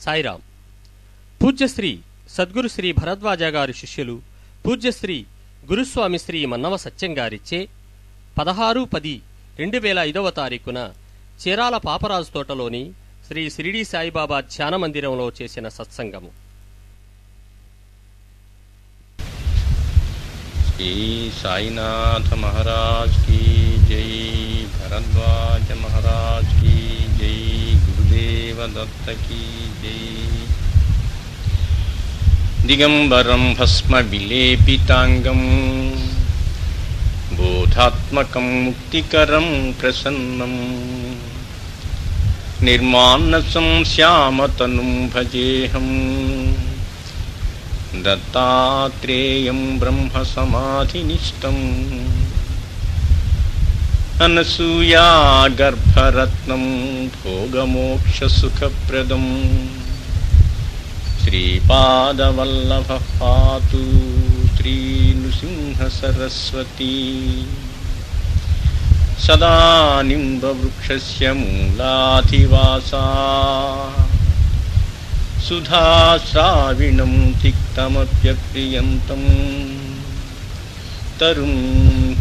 సాయిరాం. పూజ్యశ్రీ సద్గురు శ్రీ భరద్వాజ గారి శిష్యులు పూజ్యశ్రీ గురుస్వామి శ్రీ మన్నవ సత్యం గారిచ్చే 16/10/2005 చీరాల పాపరాజు తోటలోని శ్రీ షిరిడీ సాయిబాబా ధ్యాన మందిరంలో చేసిన సత్సంగము. శ్రీ సాయినాథ మహారాజ్ కీ జై, భరద్వాజ మహారాజ్ కీ జై, గురుదేవ దత్త కీ జై. దిగంబరం భస్మ విలేపితాంగం బోధాత్మకం ముక్తికరం ప్రసన్నం నిర్మానసం శ్యామతనుం భజేహం దత్తాత్రేయం బ్రహ్మ సమాధినిష్టం అనసూయా గర్భరత్నం భోగమోక్షసుఖప్రదం శ్రీపాదవల్లభ పాతు శ్రీ నృసింహ సరస్వతీ. సదా నింబవృక్షస్య మూలాధివాసా సుధాశ్రావిణం తిక్తమప్యప్రియంతం తరుం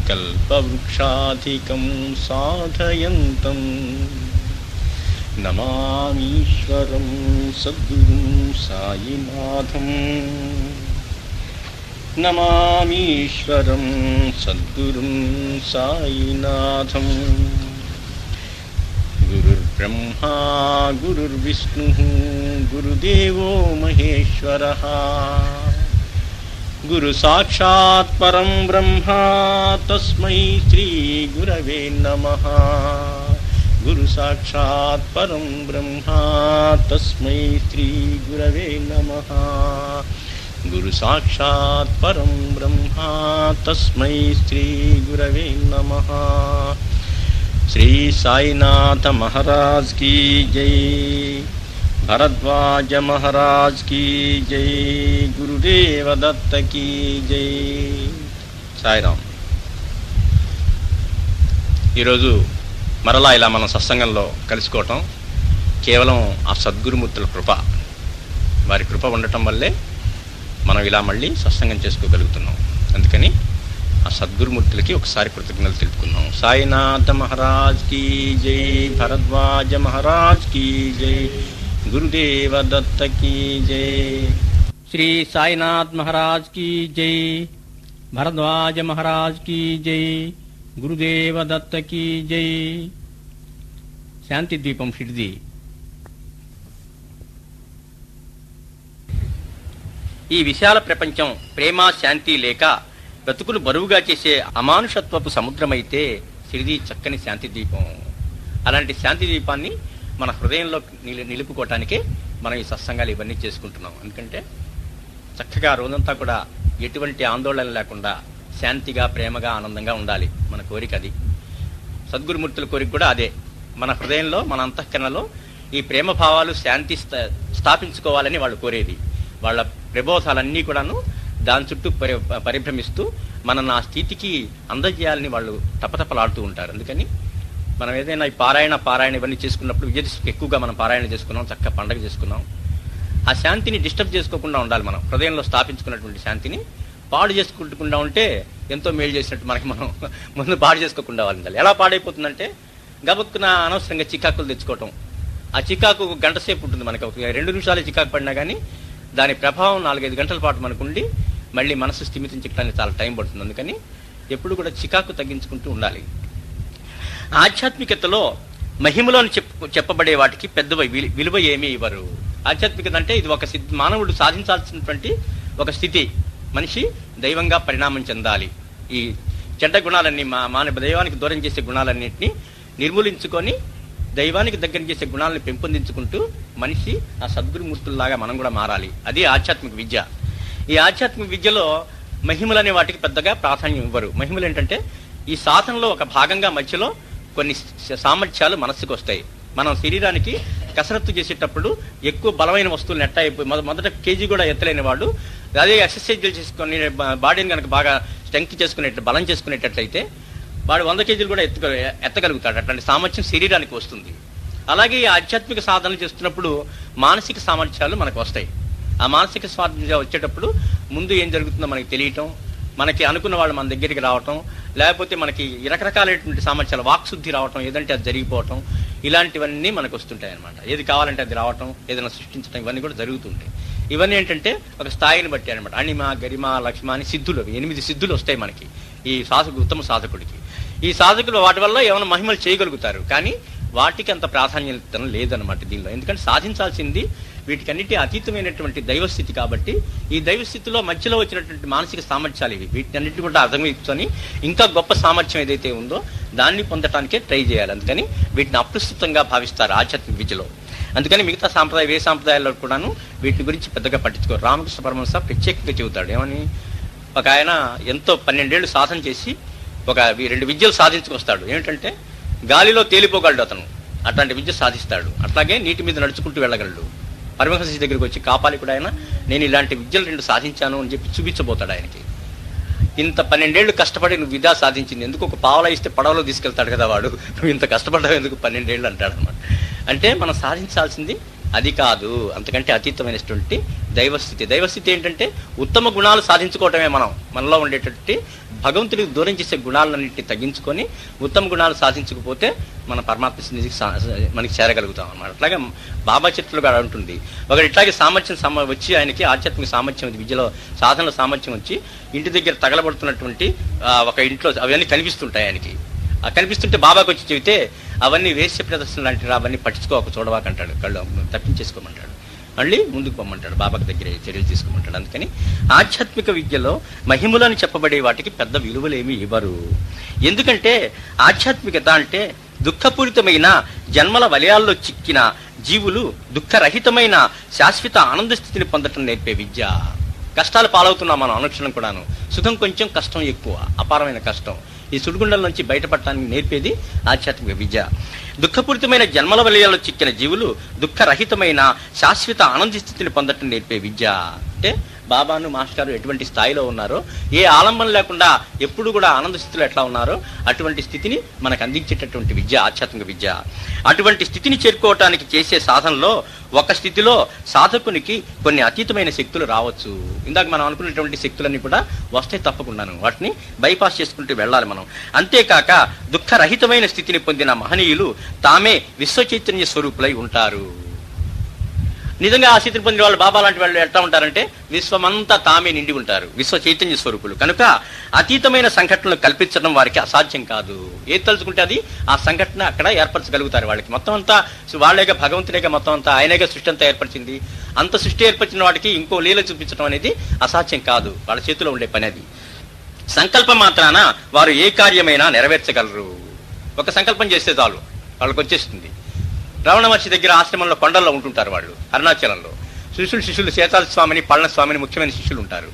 కల్పవృక్షాధికం సాధయంతం నమామీశ్వరం సద్గురుం సాయినాథం. నమామీశ్వరం సద్గురుం సాయినాథం. గురుర్బ్రహ్మా గురుర్విష్ణుః గురుదేవో మహేశ్వరః. గురు సాక్షాత్ పరం బ్రహ్మ తస్మై శ్రీ గురవే నమః. గురు సాక్షాత్ పరం బ్రహ్మ తస్మై శ్రీ గురవే నమః. గురు సాక్షాత్ పరం బ్రహ్మ తస్మై శ్రీ గురవే నమః. శ్రీ సాయినాథ మహారాజ్ కీ జై, భరద్వాజ మహారాజ్ కీ జై, గురుదేవ దత్త కీ జై. సాయిరాం. ఈరోజు మరలా ఇలా మనం సత్సంగంలో కలుసుకోవటం కేవలం ఆ సద్గురుమూర్తుల కృప, వారి కృప ఉండటం వల్లే మనం ఇలా మళ్ళీ సత్సంగం చేసుకోగలుగుతున్నాం. అందుకని ఆ సద్గురుమూర్తులకి ఒకసారి కృతజ్ఞతలు తెలుపుకుందాం. సాయినాథ మహారాజ్ కీ జై, భరద్వాజ మహారాజ్ కీ జై, గురుదేవ దత్త కీ జై. శ్రీ సాయినాథ్ మహారాజ్ కీ జై, భరద్వాజ మహారాజ్ కీ జై, గురుదేవ దత్త కీ జై. శాంతి ద్వీపం షిర్డీ. ఈ విశాల ప్రపంచం ప్రేమ శాంతి లేక బ్రతుకులు బరువుగా చేసే అమానుషత్వపు సముద్రమైతే షిరిడీ చక్కని శాంతి ద్వీపం. అలాంటి శాంతి ద్వీపాన్ని మన హృదయంలో నిలుపుకోవటానికే మనం ఈ సత్సంగాలు ఇవన్నీ చేసుకుంటున్నాం. ఎందుకంటే చక్కగా రోజంతా కూడా ఎటువంటి ఆందోళన లేకుండా శాంతిగా ప్రేమగా ఆనందంగా ఉండాలి. మన కోరిక అది. సద్గురుమూర్తుల కోరిక కూడా అదే. మన హృదయంలో మన అంతఃకరణలో ఈ ప్రేమ భావాలు శాంతి స్థాపించుకోవాలని వాళ్ళు కోరేది. వాళ్ళ ప్రబోధాలన్నీ కూడాను దాని చుట్టూ పరిభ్రమిస్తూ మనల్ని ఆ స్థితికి అందజేయాలని వాళ్ళు తపతపలాడుతూ ఉంటారు. అందుకని మనం ఏదైనా ఈ పారాయణ ఇవన్నీ చేసుకున్నప్పుడు విజయదశమికి ఎక్కువగా మనం పారాయణ చేసుకున్నాం, చక్కగా పండగ చేసుకున్నాం. ఆ శాంతిని డిస్టర్బ్ చేసుకోకుండా ఉండాలి. మనం హృదయంలో స్థాపించుకున్నటువంటి శాంతిని పాడు చేసుకుంటూ ఉంటే ఎంతో మేలు చేసినట్టు మనకి మనం ముందు పాడు చేసుకోకుండా ఉండాలి. ఎలా పాడైపోతుందంటే గబక్కున అనవసరంగా చికాకులు తెచ్చుకోవటం. ఆ చికాకు గంట సేపు ఉంటుంది. మనకి ఒక 2 నిమిషాలు చికాకు పడినా కానీ దాని ప్రభావం 4-5 గంటల పాటు మనకుండి మళ్ళీ మనసు స్థిమితించడానికి చాలా టైం పడుతుంది. అందుకని ఎప్పుడు కూడా చికాకు తగ్గించుకుంటూ ఉండాలి. ఆధ్యాత్మికతలో మహిమలోని చెప్పబడే వాటికి పెద్ద విలువ ఏమీ ఇవ్వరు. ఆధ్యాత్మికత అంటే ఇది ఒక మానవుడు సాధించాల్సినటువంటి ఒక స్థితి. మనిషి దైవంగా పరిణామం చెందాలి. ఈ చెడ్డ గుణాలన్నీ దైవానికి దూరం చేసే గుణాలన్నింటినీ నిర్మూలించుకొని దైవానికి దగ్గర చేసే గుణాలను పెంపొందించుకుంటూ మనిషి ఆ సద్గురుమూర్తుల్లాగా మనం కూడా మారాలి. అది ఆధ్యాత్మిక విద్య. ఈ ఆధ్యాత్మిక విద్యలో మహిమలు అనే వాటికి పెద్దగా ప్రాధాన్యం ఇవ్వరు. మహిమలు ఏంటంటే ఈ సాధనలో ఒక భాగంగా మధ్యలో కొన్ని సామర్థ్యాలు మనస్సుకు వస్తాయి. మనం శరీరానికి కసరత్తు చేసేటప్పుడు ఎక్కువ బలమైన వస్తువులు మొదట కేజీ కూడా ఎత్తలేని వాడు అదే ఎక్సర్సైజ్లు చేసుకుని బాడీని కనుక బాగా స్ట్రెంగ్త్ బలం చేసుకునేటట్లయితే వాడు 100 కేజీలు కూడా ఎత్తగలుగుతాడు. అట్లాంటి సామర్థ్యం శరీరానికి వస్తుంది. అలాగే ఈ ఆధ్యాత్మిక సాధనలు చేస్తున్నప్పుడు మానసిక సామర్థ్యాలు మనకు వస్తాయి. ఆ మానసిక సామర్థ్యం వచ్చేటప్పుడు ముందు ఏం జరుగుతుందో మనకి తెలియటం, మనకి అనుకున్న వాళ్ళు మన దగ్గరికి రావటం, లేకపోతే మనకి రకరకాలైనటువంటి సామర్థ్యాలు, వాక్శుద్ధి రావటం, ఏదంటే అది జరిగిపోవటం, ఇలాంటివన్నీ మనకు వస్తుంటాయి అనమాట. ఏది కావాలంటే అది రావటం, ఏదైనా సృష్టించడం, ఇవన్నీ కూడా జరుగుతుంటాయి. ఇవన్నీ ఏంటంటే ఒక స్థాయిని బట్టి అనమాట. అణిమ, గరిమ, లక్ష్మ అని సిద్ధులు, 8 సిద్ధులు వస్తాయి మనకి ఈ ఉత్తమ సాధకుడికి. ఈ సాధకులు వాటి వల్ల ఏమైనా మహిమలు చేయగలుగుతారు, కానీ వాటికి అంత ప్రాధాన్యత లేదనమాట దీనిలో. ఎందుకంటే సాధించాల్సింది వీటికన్నిటి అతీతమైనటువంటి దైవస్థితి కాబట్టి, ఈ దైవస్థితిలో మధ్యలో వచ్చినటువంటి మానసిక సామర్థ్యాలు ఇవి. వీటినన్నింటినీ కూడా అర్థమవుకొని ఇంకా గొప్ప సామర్థ్యం ఏదైతే ఉందో దాన్ని పొందటానికే ట్రై చేయాలి. అందుకని వీటిని అప్రస్తుతంగా భావిస్తారు ఆధ్యాత్మిక విద్యలో. అందుకని మిగతా సాంప్రదాయ ఏ సాంప్రదాయాల్లో కూడాను వీటి గురించి పెద్దగా పట్టించుకోరు. రామకృష్ణ పరమహంస ప్రత్యేకంగా చెబుతాడు ఏమని, ఒక ఆయన ఎంతో 12 ఏళ్ళు సాధన చేసి ఒక 2 విద్యలు సాధించుకొస్తాడు. ఏమిటంటే గాలిలో తేలిపోగలడు అతను, అట్లాంటి విద్య సాధిస్తాడు. అట్లాగే నీటి మీద నడుచుకుంటూ వెళ్ళగలడు. పరమహంస దగ్గరికి వచ్చి కాపాలి కూడా ఆయన, నేను ఇలాంటి విద్యలు 2 సాధించాను అని చెప్పి చూపించబోతాడు ఆయనకి. ఇంత 12 ఏళ్ళు కష్టపడి నువ్వు విద్య సాధించింది ఎందుకు, ఒక పావలా ఇస్తే పడవలో తీసుకెళ్తాడు కదా వాడు, నువ్వు ఇంత కష్టపడ్డావు ఎందుకు 12 ఏళ్ళు అంటాడు అనమాట. అంటే మనం సాధించాల్సింది అది కాదు, అంతకంటే అతీతమైనటువంటి దైవస్థితి. దైవస్థితి ఏంటంటే ఉత్తమ గుణాలు సాధించుకోవటమే. మనలో ఉండేటటువంటి భగవంతుడికి దూరం చేసే గుణాలన్నింటినీ తగ్గించుకొని ఉత్తమ గుణాలు సాధించకపోతే మన పరమాత్మ సన్నిధికి మనకి చేరగలుగుతాం అన్నమాట. అట్లాగే బాబా చరిత్రలో కూడా ఉంటుంది. ఒకటి ఇట్లాగే సామర్థ్యం వచ్చి ఆయనకి ఆధ్యాత్మిక సామర్థ్యం, విద్యలో సాధనలో సామర్థ్యం వచ్చి ఇంటి దగ్గర తగలబడుతున్నటువంటి ఒక ఇంట్లో అవన్నీ కనిపిస్తుంటాయి ఆయనకి. కనిపిస్తుంటే బాబాకి వచ్చి చెబితే అవన్నీ వేశ్య ప్రదర్శన లాంటివి, అవన్నీ పట్టించుకోక చూడవాకంటాడు, కళ్ళు తప్పించేసుకోమంటాడు, మళ్ళీ ముందుకు పొమ్మంటాడు, బాబాకి దగ్గర చర్యలు తీసుకోమంటాడు. అందుకని ఆధ్యాత్మిక విద్యలో మహిమలని చెప్పబడే వాటికి పెద్ద విలువలేమి ఇవ్వరు. ఎందుకంటే ఆధ్యాత్మికత అంటే దుఃఖపూరితమైన జన్మల వలయాల్లో చిక్కిన జీవులు దుఃఖరహితమైన శాశ్వత ఆనంద స్థితిని పొందటం నేర్పే విద్య. కష్టాలు పాలవుతున్నాం మనం అనుక్షణం కూడాను, సుఖం కొంచెం, కష్టం ఎక్కువ, అపారమైన కష్టం. ఈ సుడిగుండం నుంచి బయటపడటానికి నేర్పేది ఆధ్యాత్మిక విద్య. దుఃఖపూరితమైన జన్మల వలయాల్లో చిక్కిన జీవులు దుఃఖరహితమైన శాశ్వత ఆనంద స్థితిని పొందటం నేర్పే విద్య. అంటే బాబాను మాస్టారు ఎటువంటి స్థాయిలో ఉన్నారో, ఏ ఆలంబన లేకుండా ఎప్పుడు కూడా ఆనంద స్థితిలో ఎట్లా ఉన్నారో అటువంటి స్థితిని మనకు అందించేటటువంటి విద్య ఆధ్యాత్మిక విద్య. అటువంటి స్థితిని చేరుకోవటానికి చేసే సాధనలో ఒక స్థితిలో సాధకునికి కొన్ని అతీతమైన శక్తులు రావచ్చు. ఇందాక మనం అనుకున్నటువంటి శక్తులన్నీ కూడా వస్తాయి తప్పకుండాను, వాటిని బైపాస్ చేసుకుంటూ వెళ్ళాలి మనం. అంతేకాక దుఃఖరహితమైన స్థితిని పొందిన మహనీయులు తామే విశ్వ చైతన్య స్వరూపులై ఉంటారు. నిజంగా ఆ స్థితిని పొందిన వాళ్ళు, బాబా లాంటి వాళ్ళు ఎట్లా ఉంటారంటే విశ్వమంతా తామే నిండి ఉంటారు, విశ్వ చైతన్య స్వరూపులు. కనుక అతీతమైన సంఘటనలు కల్పించడం వారికి అసాధ్యం కాదు. ఏది తలుచుకుంటే అది ఆ సంఘటన అక్కడ ఏర్పరచగలుగుతారు. వాళ్ళకి మొత్తం అంతా వాళ్ళేగా, భగవంతుడేగా మొత్తం అంతా, ఆయనేగా సృష్టి అంతా ఏర్పరిచింది. అంత సృష్టి ఏర్పరిచిన వాడికి ఇంకో లీల చూపించడం అనేది అసాధ్యం కాదు, వాళ్ళ చేతిలో ఉండే పని అది. సంకల్పం మాత్రాన వారు ఏ కార్యమైనా నెరవేర్చగలరు. ఒక సంకల్పం చేస్తే చాలు వాళ్ళకి వచ్చేస్తుంది. రమణ మహర్షి దగ్గర ఆశ్రమంలో కొండల్లో ఉంటుంటారు వాళ్ళు, అరుణాచలంలో. శిష్యులు శేతాల స్వామిని, పళ్ళ స్వామిని ముఖ్యమైన శిష్యులు ఉంటారు.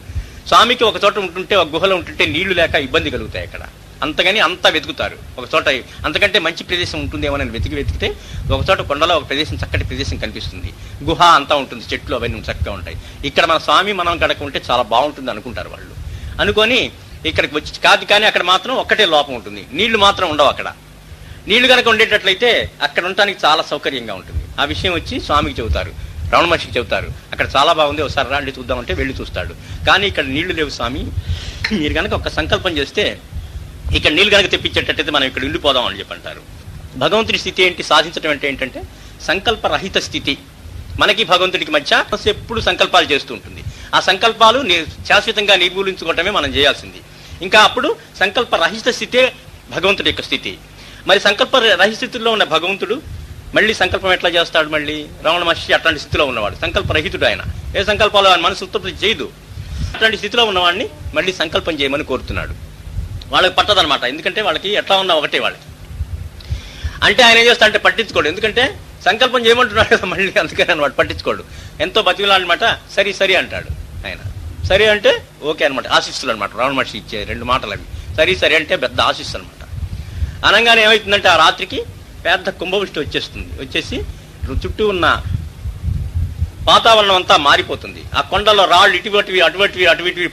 స్వామికి ఒక చోట ఉంటుంటే, ఒక గుహలో ఉంటుంటే నీళ్లు లేక ఇబ్బంది కలుగుతాయి అక్కడ. అంతగాని అంతా వెతుకుతారు ఒక చోట, అంతకంటే మంచి ప్రదేశం ఉంటుందేమోనని వెతికితే ఒక చోట కొండలో ఒక ప్రదేశం, చక్కటి ప్రదేశం కనిపిస్తుంది. గుహ అంతా ఉంటుంది, చెట్లు అవన్నీ చక్కగా ఉంటాయి. ఇక్కడ మన స్వామి మనం గడక ఉంటే చాలా బాగుంటుంది అనుకుంటారు వాళ్ళు. అనుకొని ఇక్కడికి వచ్చి కాదు, కానీ అక్కడ మాత్రం ఒక్కటే లోపం ఉంటుంది, నీళ్లు మాత్రం ఉండవు అక్కడ. నీళ్లు కనుక ఉండేటట్లయితే అక్కడ ఉండటానికి చాలా సౌకర్యంగా ఉంటుంది. ఆ విషయం వచ్చి స్వామికి చెబుతారు, రమణ మహర్షికి చెబుతారు. అక్కడ చాలా బాగుంది, ఒకసారి రాండి చూద్దామంటే వెళ్ళి చూస్తాడు. కానీ ఇక్కడ నీళ్లు లేవు స్వామి, మీరు కనుక ఒక సంకల్పం చేస్తే ఇక్కడ నీళ్లు కనుక తెప్పించేటట్టయితే మనం ఇక్కడ ఉండిపోదాం అని చెప్పంటారు. భగవంతుడి స్థితి ఏంటి, సాధించడం అంటే ఏంటంటే సంకల్పరహిత స్థితి. మనకి భగవంతుడికి మధ్య ఎప్పుడు సంకల్పాలు చేస్తూ ఉంటుంది. ఆ సంకల్పాలు శాశ్వతంగా నిర్మూలించుకోవటమే మనం చేయాల్సింది. ఇంకా అప్పుడు సంకల్పరహిత స్థితే భగవంతుడి యొక్క స్థితి. మరి సంకల్ప రహిత స్థితిలో ఉన్న భగవంతుడు మళ్ళీ సంకల్పం ఎట్లా చేస్తాడు? మళ్ళీ రమణ మహర్షి అట్లాంటి స్థితిలో ఉన్నవాడు, సంకల్పరహితుడు. ఆయన ఏ సంకల్పాలు ఆయన మనసు ఉత్పత్తి చేయదు. అట్లాంటి స్థితిలో ఉన్నవాడిని మళ్ళీ సంకల్పం చేయమని కోరుతున్నాడు. వాళ్ళకి పట్టదనమాట, ఎందుకంటే వాళ్ళకి ఎట్లా ఉన్నా ఒకటే వాళ్ళకి. అంటే ఆయన ఏం చేస్తా అంటే పట్టించుకోడు, ఎందుకంటే సంకల్పం చేయమంటున్నాడు కదా మళ్ళీ, అందుకని అనమాట పట్టించుకోడు. ఎంతో బతిలాడనమాట, సరి సరి అంటాడు ఆయన. సరి అంటే ఓకే అనమాట, ఆశిస్తులు అనమాట. రమణ మహర్షి ఇచ్చే 2 మాటలు అవి. సరి సరి అంటే పెద్ద ఆశిస్తు అనమాట. అనగానే ఏమవుతుందంటే ఆ రాత్రికి పెద్ద కుంభవృష్టి వచ్చేసి చుట్టూ ఉన్న వాతావరణం అంతా మారిపోతుంది. ఆ కొండలో రాళ్ళు అటువటివి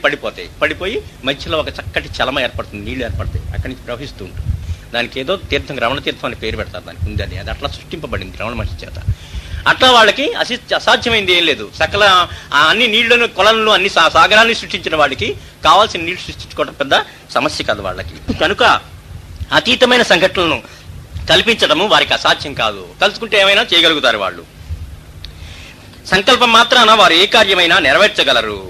పడిపోయి మధ్యలో ఒక చక్కటి చలమ ఏర్పడుతుంది, నీళ్లు ఏర్పడతాయి, అక్కడి నుంచి ప్రవహిస్తూ ఉంటుంది. దానికి ఏదో తీర్థం, రమణ తీర్థం అని పేరు పెడతారు దానికి, ఉంది అది అట్లా సృష్టింపబడింది రమణ మహర్షి చేత. అట్లా వాళ్ళకి అసాధ్యమైంది ఏం లేదు. సకల అన్ని నీళ్లను, కొలలను, అన్ని సాగరాన్ని సృష్టించిన వాడికి కావాల్సిన నీళ్లు సృష్టించుకోవడం పెద్ద సమస్య కాదు వాళ్ళకి. కనుక అతీతమైన సంఘటనలను కల్పించడము వారికి అసాధ్యం కాదు. కలుసుకుంటే ఏమైనా చేయగలుగుతారు వాళ్ళు. సంకల్పం మాత్రాన వారు ఏ కార్యమైనా నెరవేర్చగలరు.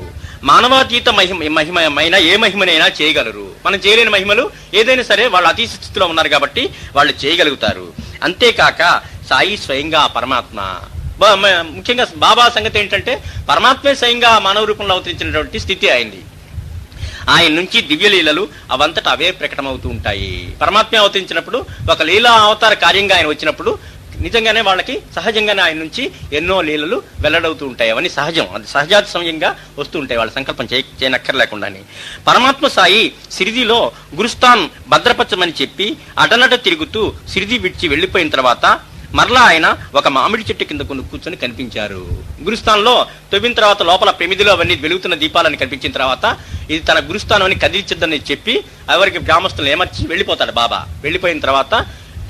మానవాతీత మహిమైన ఏ మహిమనైనా చేయగలరు. మనం చేయలేని మహిమలు ఏదైనా సరే వాళ్ళు అతీత స్థితిలో ఉన్నారు కాబట్టి వాళ్ళు చేయగలుగుతారు. అంతేకాక సాయి స్వయంగా పరమాత్మ. ముఖ్యంగా బాబా సంగతి ఏంటంటే పరమాత్మే స్వయంగా మానవ రూపంలో అవతరించినటువంటి స్థితి అయింది. ఆయన నుంచి దివ్యలీలలు అవంతటా అవే ప్రకటమవుతూ ఉంటాయి. పరమాత్మే అవతరించినప్పుడు ఒక లీలా అవతార కార్యంగా ఆయన వచ్చినప్పుడు నిజంగానే వాళ్ళకి సహజంగానే ఆయన నుంచి ఎన్నో లీలలు వెల్లడవుతూ ఉంటాయి. అవన్నీ సహజం, అది సహజాతి సమయంగా వస్తూ ఉంటాయి వాళ్ళ సంకల్పం చేయనక్కర్లేకుండానే. పరమాత్మ సాయి సిరిదిలో గురుస్థాన్ భద్రపరచమని చెప్పి అటనట తిరుగుతూ సిరిది విడిచి వెళ్లిపోయిన తర్వాత మరలా ఆయన ఒక మామిడి చెట్టు కింద కూర్చొని కనిపించారు. గురుస్థాన్లో తవ్విన తర్వాత లోపల ప్రమిదిలో అవన్నీ వెలుగుతున్న దీపాలని కనిపించిన తర్వాత ఇది తన గురుస్థానం అని కదిలించద్దని చెప్పి ఎవరికి గ్రామస్తులు ఏమర్చి వెళ్ళిపోతాడు బాబా. వెళ్ళిపోయిన తర్వాత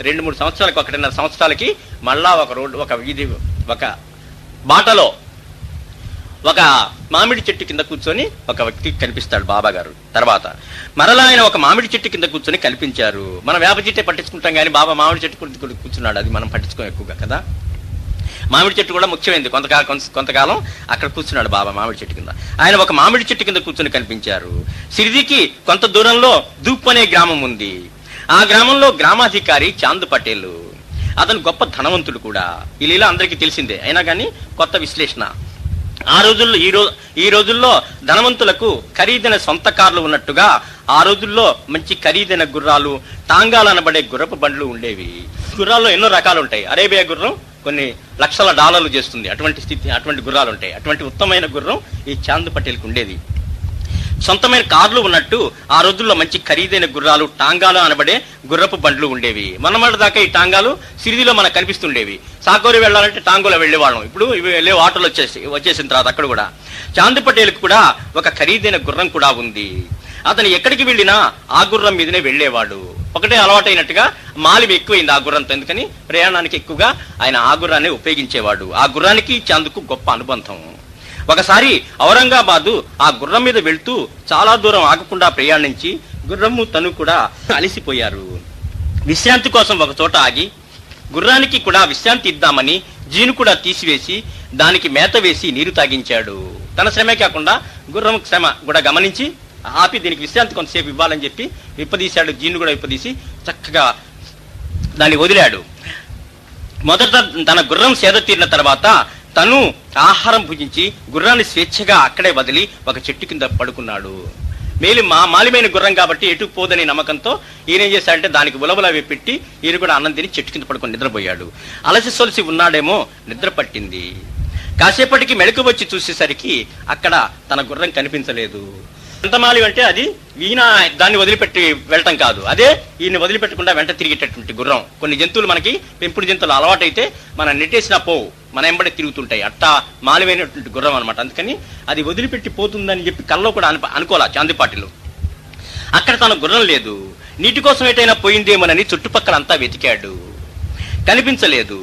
2-3 సంవత్సరాలకు, 1.5 సంవత్సరాలకి మళ్ళా ఒక రోడ్డు, ఒక వీధి, ఒక బాటలో ఒక మామిడి చెట్టు కింద కూర్చొని ఒక వ్యక్తి కనిపిస్తాడు బాబా గారు. తర్వాత మరలా ఆయన ఒక మామిడి చెట్టు కింద కూర్చొని కనిపించారు. మనం వేప చెట్టే పట్టించుకుంటాం కానీ బాబా మామిడి చెట్టు కూర్చున్నాడు, అది మనం పట్టించుకోం ఎక్కువగా కదా. మామిడి చెట్టు కూడా ముఖ్యమైనది. కొంతకాలం అక్కడ కూర్చున్నాడు బాబా మామిడి చెట్టు కింద. ఆయన ఒక మామిడి చెట్టు కింద కూర్చొని కనిపించారు. సిరిదికి కొంత దూరంలో దూప్ అనే గ్రామం ఉంది. ఆ గ్రామంలో గ్రామాధికారి చాంద్ పటేల్. అతను గొప్ప ధనవంతుడు కూడా. ఈ లీల అందరికీ తెలిసిందే, అయినా కానీ కొత్త విశ్లేషణ. ఆ రోజుల్లో ఈ రోజుల్లో ధనవంతులకు ఖరీదైన సొంత కార్లు ఉన్నట్టుగా ఆ రోజుల్లో మంచి ఖరీదైన గుర్రాలు, టాంగాలు అనబడే గుర్రపు బండ్లు ఉండేవి. గుర్రాల్లో ఎన్నో రకాలు ఉంటాయి. అరేబియా గుర్రం కొన్ని లక్షల డాలర్లు చేస్తుంది, అటువంటి గుర్రాలు ఉంటాయి. అటువంటి ఉత్తమమైన గుర్రం ఈ చాంద్ పటేల్కి ఉండేది. సొంతమైన కార్లు ఉన్నట్టు ఆ రోజుల్లో మంచి ఖరీదైన గుర్రాలు, టాంగాలు అనబడే గుర్రపు బండ్లు ఉండేవి. మొన్నమాట దాకా ఈ టాంగాలు సిరిదిలో మనకు కనిపిస్తుండేవి. సాకోరి వెళ్ళాలంటే టాంగోలో వెళ్ళేవాళ్ళం. ఇప్పుడు ఇవి వెళ్ళే ఆటోలు వచ్చేసిన తర్వాత అక్కడ కూడా చాంద్ పటేల్కి కూడా ఒక ఖరీదైన గుర్రం కూడా ఉంది. అతను ఎక్కడికి వెళ్ళినా ఆ గుర్రం మీదనే వెళ్ళేవాడు. ఒకటే అలవాటైనట్టుగా మాలివి ఎక్కువైంది ఆ గుర్రంతో. ఎందుకని ప్రయాణానికి ఎక్కువగా ఆయన ఆ గుర్రాన్ని ఉపయోగించేవాడు. ఆ గుర్రానికి చాందుకు గొప్ప అనుబంధం. ఒకసారి ఔరంగాబాదు ఆ గుర్రం మీద వెళ్తూ చాలా దూరం ఆగకుండా ప్రయాణించి గుర్రము తను కూడా అలసిపోయారు. విశ్రాంతి కోసం ఒక చోట ఆగి గుర్రానికి కూడా విశ్రాంతి ఇద్దామని జీను కూడా తీసివేసి దానికి మేత వేసి నీరు తాగించాడు. తన శ్రమే కాకుండా గుర్రం శ్రమ కూడా గమనించి ఆపి దీనికి విశ్రాంతి కొంతసేపు ఇవ్వాలని చెప్పి విప్పదీశాడు. జీను కూడా విప్పదీసి చక్కగా దాన్ని వదిలాడు. మొదట తన గుర్రం సేద తీరిన తర్వాత తను ఆహారం భుజించి గుర్రాన్ని స్వేచ్ఛగా అక్కడే వదిలి ఒక చెట్టు కింద పడుకున్నాడు. మాలిమైన గుర్రం కాబట్టి ఎటు పోదని నమ్మకంతో ఈయన ఏం చేశాడంటే దానికి ఉలవల పెట్టి ఈయన కూడా అన్నం తిని చెట్టు కింద పడుకొని నిద్రపోయాడు. అలసి సొలసి ఉన్నాడేమో, నిద్ర పట్టింది. కాసేపటికి మెళుకు వచ్చి చూసేసరికి అక్కడ తన గుర్రం కనిపించలేదు. ఎంత మాలి అంటే అది ఈయన దాన్ని వదిలిపెట్టి వెళ్ళటం కాదు, అదే ఈయన వదిలిపెట్టకుండా వెంట తిరిగేటటువంటి గుర్రం. కొన్ని జంతువులు మనకి పెంపుడు జంతువులు అలవాటైతే మనం నెట్టేసినా పోవు, మన ఎంబడి తిరుగుతుంటాయి. అట్టా మాలిమైనటువంటి గుర్రం అనమాట. అందుకని అది వదిలిపెట్టి పోతుందని చెప్పి కల్లో కూడా అనుకోలే చాందిపాటిలో. అక్కడ తన గుర్రం లేదు. నీటి కోసం ఎటైనా పోయిందేమోనని చుట్టుపక్కలంతా వెతికాడు, కనిపించలేదు.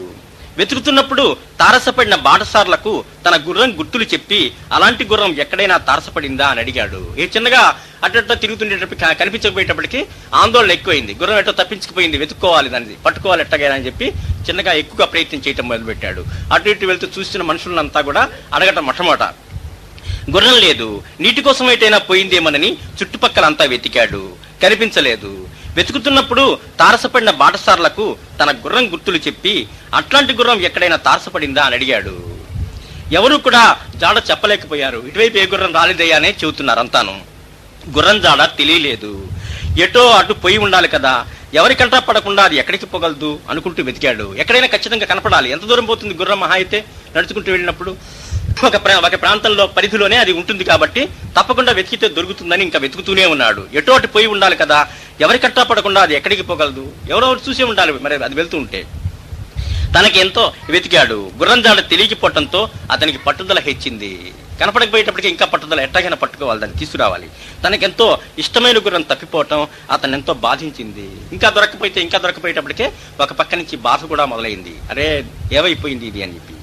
వెతుకుతున్నప్పుడు తారసపడిన బాటసార్లకు తన గుర్రం గుర్తులు చెప్పి అలాంటి గుర్రం ఎక్కడైనా తారసపడిందా అని అడిగాడు. ఏ చిన్నగా అట్ట తిరుగుతుండేటప్పుడు కనిపించకపోయేటప్పటికి ఆందోళన ఎక్కువైంది. గుర్రం ఎట్టో తప్పించుకుపోయింది, వెతుక్కోవాలి, దాన్ని పట్టుకోవాలి ఎట్టగైనా అని చెప్పి చిన్నగా ఎక్కువగా ప్రయత్నం చేయటం మొదలుపెట్టాడు. అటు ఇటు వెళ్తూ చూసిన మనుషులంతా కూడా అడగటం మొట్టమొదట. గుర్రం లేదు. నీటి కోసం ఎటైనా పోయిందేమోనని చుట్టుపక్కలంతా వెతికాడు, కనిపించలేదు. వెతుకుతున్నప్పుడు తారసపడిన బాటసార్లకు తన గుర్రం గుర్తులు చెప్పి అట్లాంటి గుర్రం ఎక్కడైనా తారసపడిందా అని అడిగాడు. ఎవరు కూడా జాడ చెప్పలేకపోయారు. ఇటువైపు ఏ గుర్రం రాలేదయ్యానే చెబుతున్నారు అంతాను. గుర్రం జాడ తెలియలేదు. ఎటో అటు పోయి ఉండాలి కదా, ఎవరికంటా పడకుండా అది ఎక్కడికి పోగలదు అనుకుంటూ వెతికాడు. ఎక్కడైనా ఖచ్చితంగా కనపడాలి. ఎంత దూరం పోతుంది గుర్రం మహా అయితే నడుచుకుంటూ వెళ్ళినప్పుడు? ఒక ప్రాంతంలో పరిధిలోనే అది ఉంటుంది కాబట్టి తప్పకుండా వెతికితే దొరుకుతుందని ఇంకా వెతుకుతూనే ఉన్నాడు. ఎటో అటు పోయి ఉండాలి కదా, ఎవరి కట్టా పడకుండా అది ఎక్కడికి పోగలదు? ఎవరో చూసే ఉండాలి మరి అది వెళ్తూ ఉంటే. తనకి ఎంతో వెతికాడు. గుర్రం జాడ తెలియకపోవడంతో అతనికి పట్టుదల హెచ్చింది. కనపడకపోయేటప్పటికి ఇంకా పట్టుదల, ఎట్టగైనా పట్టుకోవాలి, దాన్ని తీసుకురావాలి. తనకెంతో ఇష్టమైన గుర్రం తప్పిపోవటం అతను ఎంతో బాధించింది. ఇంకా దొరకపోయేటప్పటికే ఒక పక్క నుంచి బాధ కూడా మొదలైంది. అరే ఏమైపోయింది ఇది అని చెప్పి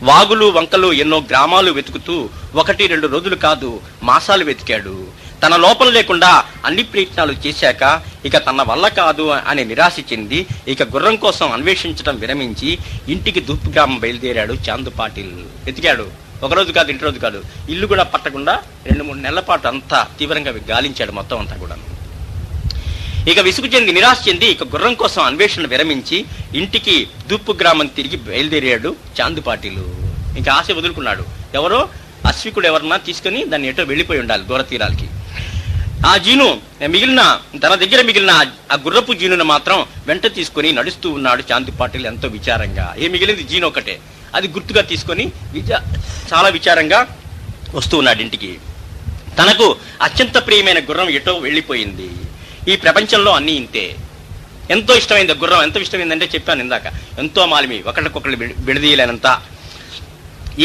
వాగులు వంకలు ఎన్నో గ్రామాలు వెతుకుతూ 1-2 రోజులు కాదు మాసాలు వెతికాడు. తన లోపం లేకుండా అన్ని ప్రయత్నాలు చేశాక ఇక తన వల్ల కాదు అనే నిరాశ చెంది ఇక గుర్రం కోసం అన్వేషించడం విరమించి ఇంటికి దూపు గ్రామం బయలుదేరాడు చాందు పాటిల్. వెతికాడు, 1 రోజు కాదు 2 రోజు కాదు, ఇల్లు కూడా పట్టకుండా 2-3 నెలల పాటు అంతా తీవ్రంగా గాలించాడు మొత్తం అంతా కూడా. ఇక విసుగు చెంది నిరాశ చెంది ఇక గుర్రం కోసం అన్వేషణ విరమించి ఇంటికి దూపు గ్రామం తిరిగి బయలుదేరాడు చాందు పాటిల్. ఇంకా ఆశ వదులుకున్నాడు. ఎవరో అశ్వికుడు ఎవరన్నా తీసుకుని దాన్ని ఎటో వెళ్ళిపోయి ఉండాలి దూర తీరాలకి. ఆ జీను తన దగ్గర మిగిలిన ఆ గుర్రపు జీనును మాత్రం వెంట తీసుకుని నడుస్తూ ఉన్నాడు చాందు పాటిల్ ఎంతో విచారంగా. మిగిలింది జీను ఒకటే, అది గుర్తుగా తీసుకొని చాలా విచారంగా వస్తూ ఉన్నాడు ఇంటికి. తనకు అత్యంత ప్రియమైన గుర్రం ఎటో వెళ్ళిపోయింది. ఈ ప్రపంచంలో అన్నీ ఇంతే. ఎంతో ఇష్టమైంది గుర్రం, ఎంత ఇష్టమైందంటే చెప్పాను ఇందాక, ఎంతో మాలిమి, ఒకళ్ళకొకళ్ళు విడదీయలేనంత.